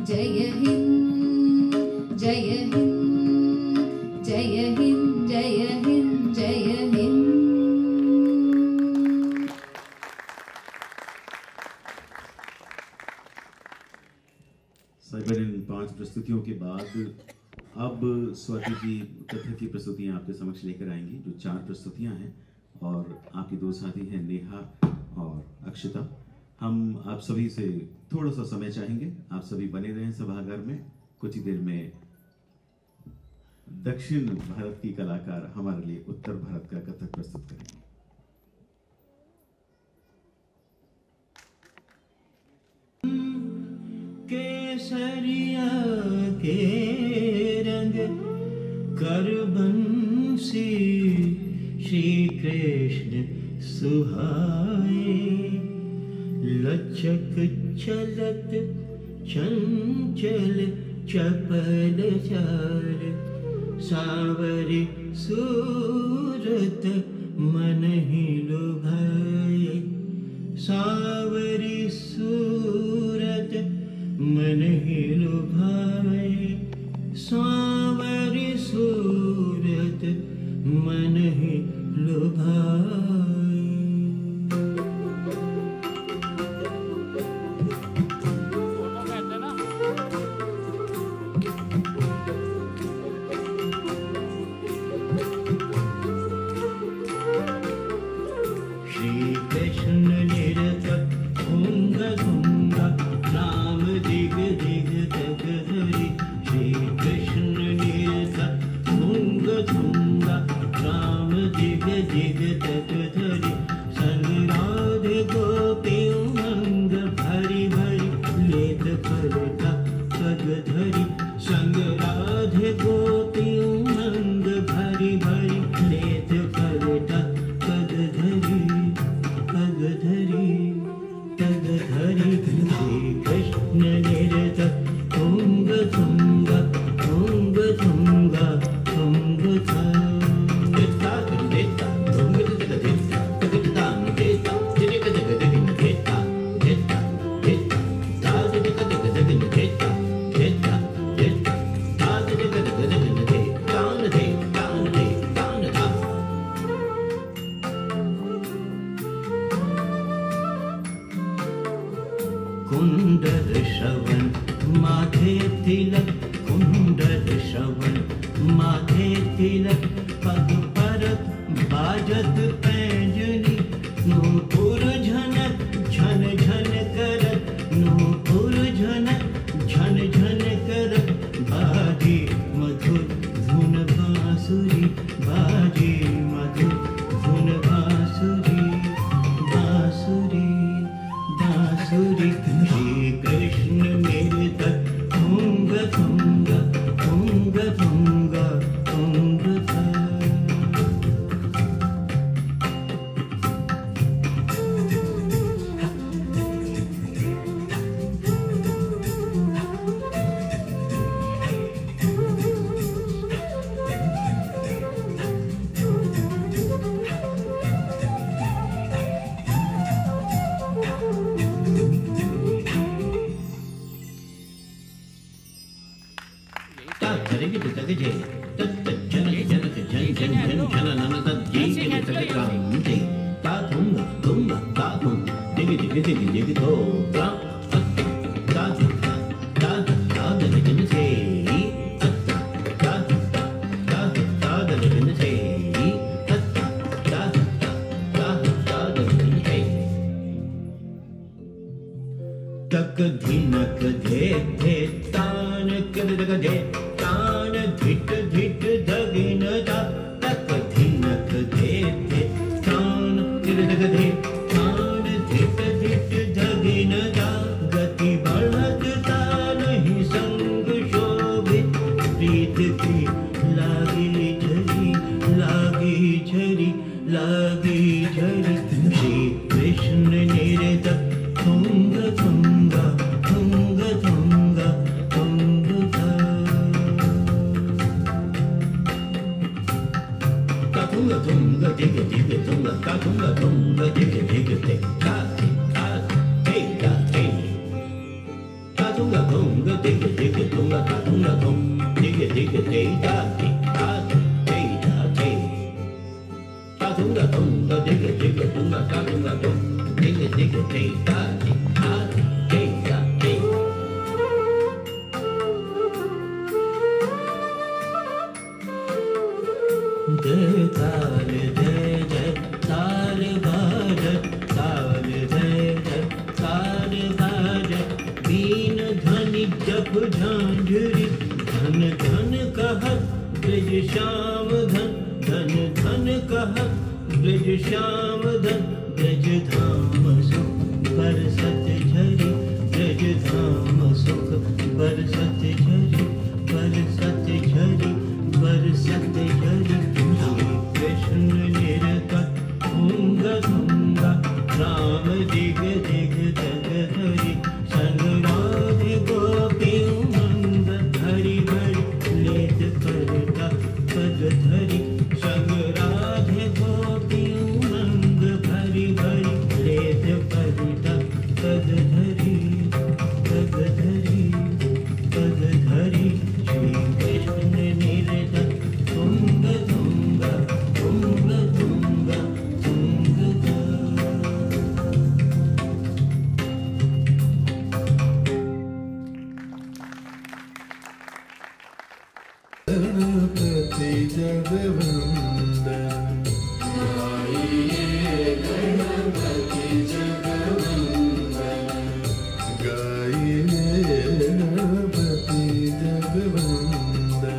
जय हिंद, जय हिंद, जय हिंद, जय हिंद, जय हिंद।
साहिबा, इन 5 प्रस्तुतियों के बाद अब स्वाति जी कथक की प्रस्तुतियां आपके समक्ष लेकर आएंगी, जो 4 प्रस्तुतियां हैं और आपकी 2 साथी हैं नेहा और अक्षिता। हम आप सभी से थोड़ा सा समय चाहेंगे, आप सभी बने रहें सभागार में। कुछ ही देर में दक्षिण भारत की कलाकार हमारे लिए उत्तर भारत का कथक प्रस्तुत करेंगे।
केसरिया के रंग कर बंसी श्री कृष्ण सुहाए, लचक चलत चंचल चपल चाल, सावरी सूरत मन ही लुभाए, सावरी सूरत मन ही लुभाए, सावरी सूरत मन ही लुभाए। श्री कृष्ण निरत भुंग भुंगा, राम दिग दिग तक धरी, श्री कृष्ण निरत भुंग भुंगा, राम दिग दिग तक धरी, संग राधे गोपी उमंग भरी भरी, लेत फलता पग धरी, संग राधे गोपी उमंग भरी भरी, लेत फलता पग धरी, पग धरी, पग धरी। श्री कृष्ण निरत भुंग भुंगा, भुंग भुंगा, भुंग था। देता देता भुंग देता देता देता देता देता देता देता देता दाद देता देता देता देता देता दाद देता देता देता दान दे दान दे दान दा। कुंडल श्रवण माथे तिलक, कुंडल श्रवण माथे तिलक, पग परत बाजत पैंजनी, नूपुर झनक झन झन करत, नूपुर झनक झन झन करत, बाजे मधुर धुन बांसुरी, बाजे मधुर धुन बांसुरी, बांसुरी बांसुरी। श्री कृष्ण मेरे तक भुंग भुंगा, भुंग भुंगा, भुंग था। झन झन झन नन तज्जे के तककांते ताथुंग तुंग ताथुंग दिग दिग दिग दिग तो ता ता ता ता दन जन से ता ता ता ता दन जन से ता ता ता ता दन जन से तक धिनक धे धे तान कर दग धे तान धिट धिट धगिन ता तक धिनक धे धे तान कर दग धे तान धिट धिट धगिन ता गति बढ़त ता नहीं संग शोभित प्रीत की लागी झरी लागी झरी श्री कृष्ण निरत तुंग तुंगा तुंग तुंगा तुंग ता तुंगा तुंगा दिग दिग तुंगा ता तुंगा तुंगा दिग दिग ते ता ता ते ता ते ता तुंगा तुंगा दिग दिग तुंगा ता तुंगा तुंगा दिग दिग ते ता ते ता ते ता ते ता तुंगा तुंगा दिग दिग तुंगा ता तुंगा तुंगा दिग दिग ते ता ते ता ते ता ते जय ताल जय ताल बाज ताल जय ताल बाज बीन ध्वनि जप झांझरी धन धन कहत ब्रज श्याम धन धन धन कहत ब्रज श्याम धन ब्रज धाम सुख बरसत झरी ब्रज धाम सुख बरसत झरी बरसत झरी बरसत झरी कृष्ण निरत तुंग तुंगा राम दिग दिग जग धरी संग राधे गोपी उमंग हरि भरि लेत करता पद धरी संग राधे गोपी उमंग हरि भरि लेत करता पद धरी पद धरी पद धरी श्री कृष्ण निरत तुंग तुंगा तुंग तुंगा तुंग
गणपति जगवंदन गाइए गणपति जगवंदन गाइए गणपति जगवंदन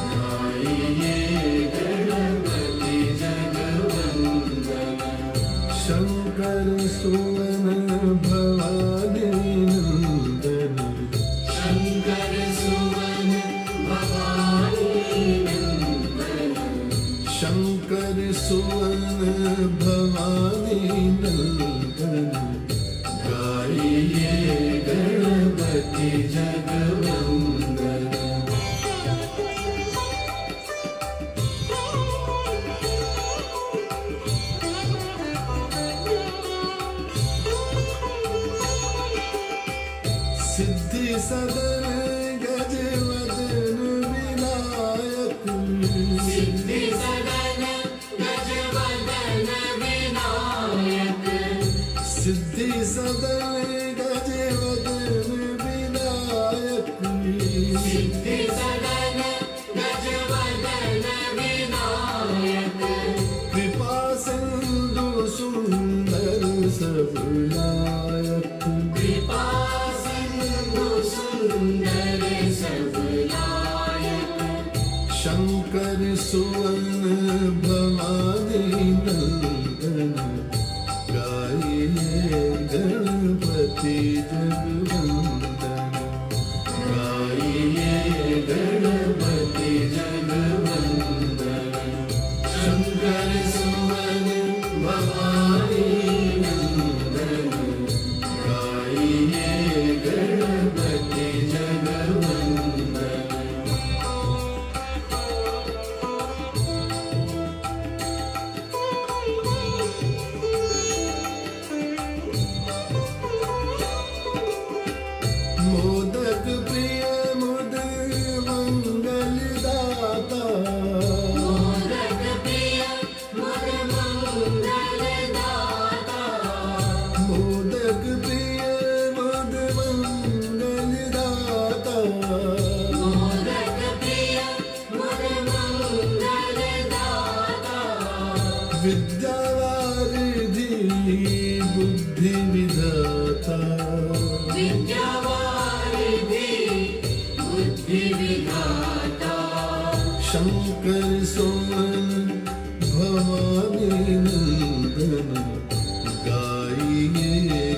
गाइए गणपति जगवंदन शंकर सुवन भवानी नंदन शंकर सुवन शंकर सुवन भवानी नंदन गाइए गणपति जगवंदन सिद्धि सदन गजवदन विनायक सिद्धि सदन गजवदन विनायक सिद्धि सदन गजवदन विनायक सिद्धि सदन गजवदन विनायक कृपा सिंधु सुंदर सब लायक कृपा सिंधु सुंदर सब लायक शंकर सुवन भवानी नंदन गाइए गणपति जगवंदन गाइए गणपति जगवंदन शंकर सुवन भवानी नंदन गाइए गणपति जगवंदन विद्यावारिधि बुद्धि विधाता शंकर सोमन भवानी नंदन गाइए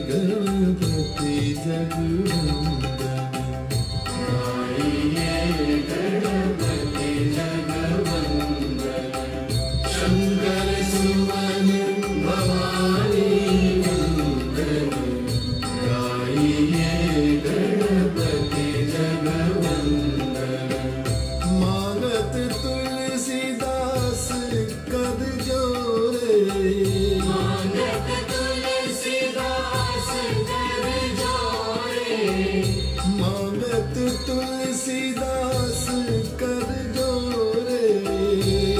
गणपति जगवंदन गाइए गणपति जगवंदन शंकर सुमन भवानी नंदन गाइए गणपति जगवंदन मांगत तुलसीदास कद जोरे मांगत तुलसीदास कद जोरे मांगत तुलसीदास कद जोरे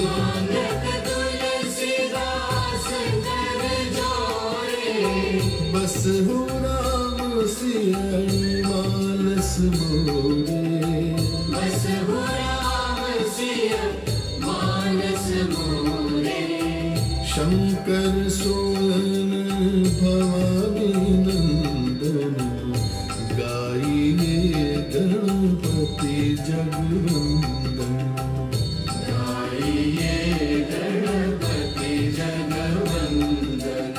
मांगत तुलसीदास कद जोरे बस हो राम सिया मानस मोरे बस हो मानस मोरे शंकर सोमन भवानी नंदन गाइए गणपति जगवंदन गाइए गणपति जगवंदन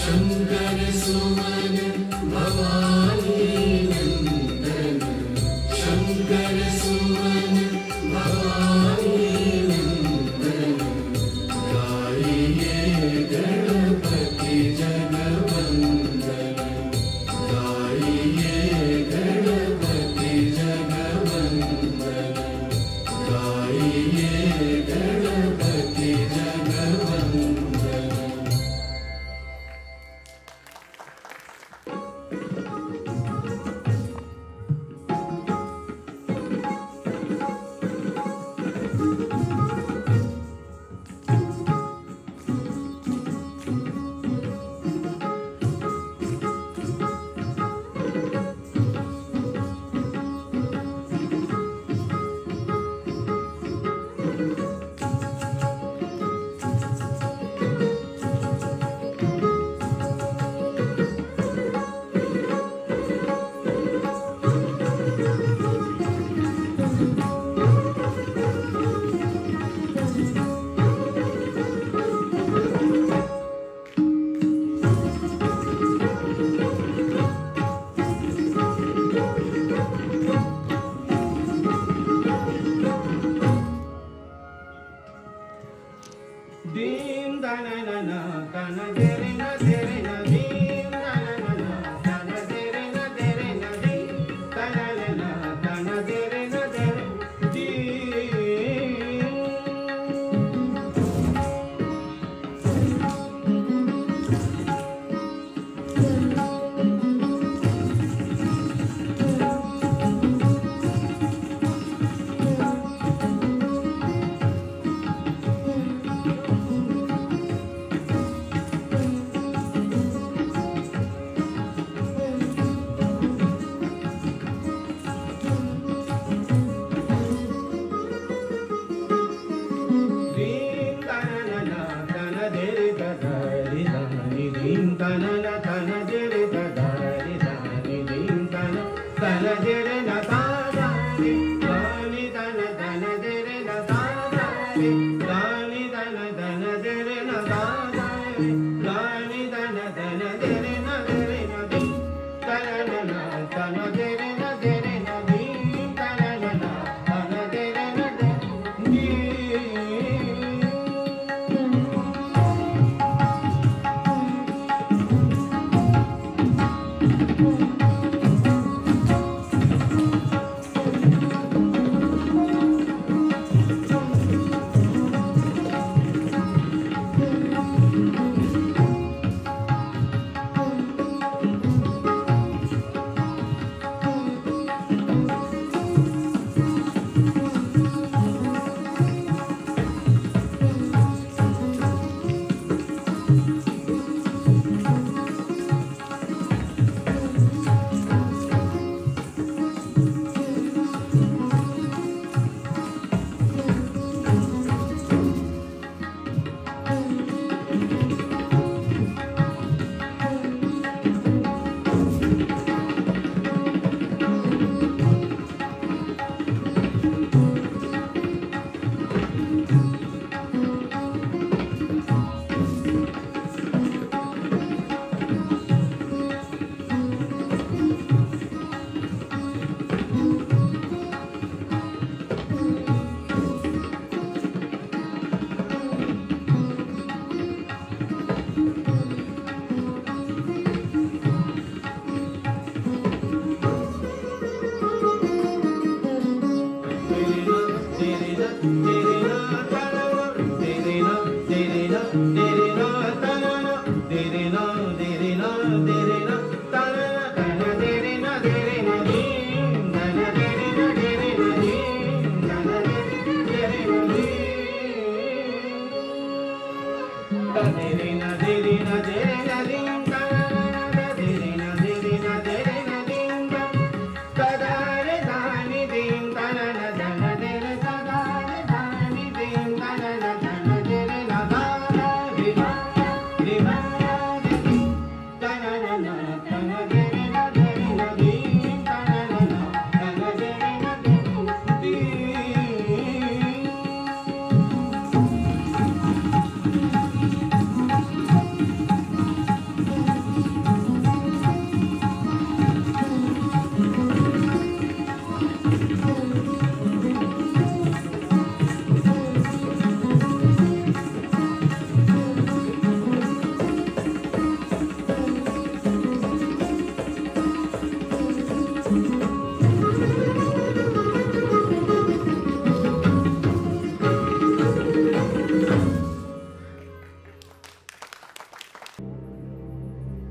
शंकर सुमन भवानी नंदन शंकर सुमन भवानी नंदन गाइए गणपति जगवंदन गाइए गणपति जगवंदन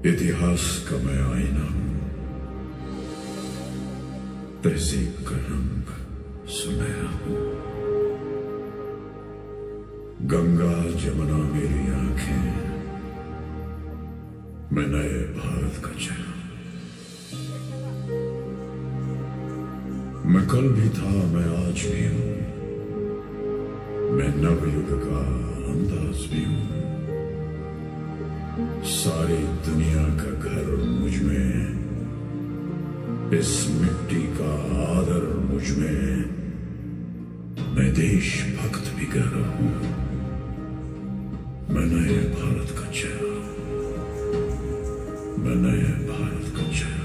इतिहास का मैं आईना हूं, तहजीब का रंग सुनहरा हूं। गंगा जमुना मेरी आंखें, मैं नए भारत का चेहरा। मैं कल भी था, मैं आज भी हूं, मैं नवयुग का अंदाज भी हूं। सारी दुनिया का घर मुझ में, इस मिट्टी का आदर मुझ में। मैं देशभक्त भी गहरा हूं, मैं नए भारत का चेहरा, मैं नए भारत का चेहरा।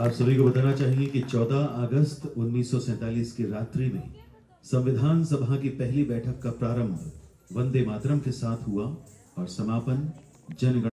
आप सभी को बताना चाहिए कि 14 अगस्त 1947 की रात्रि में संविधान सभा की पहली बैठक का प्रारंभ वंदे मातरम के साथ हुआ और समापन जनगण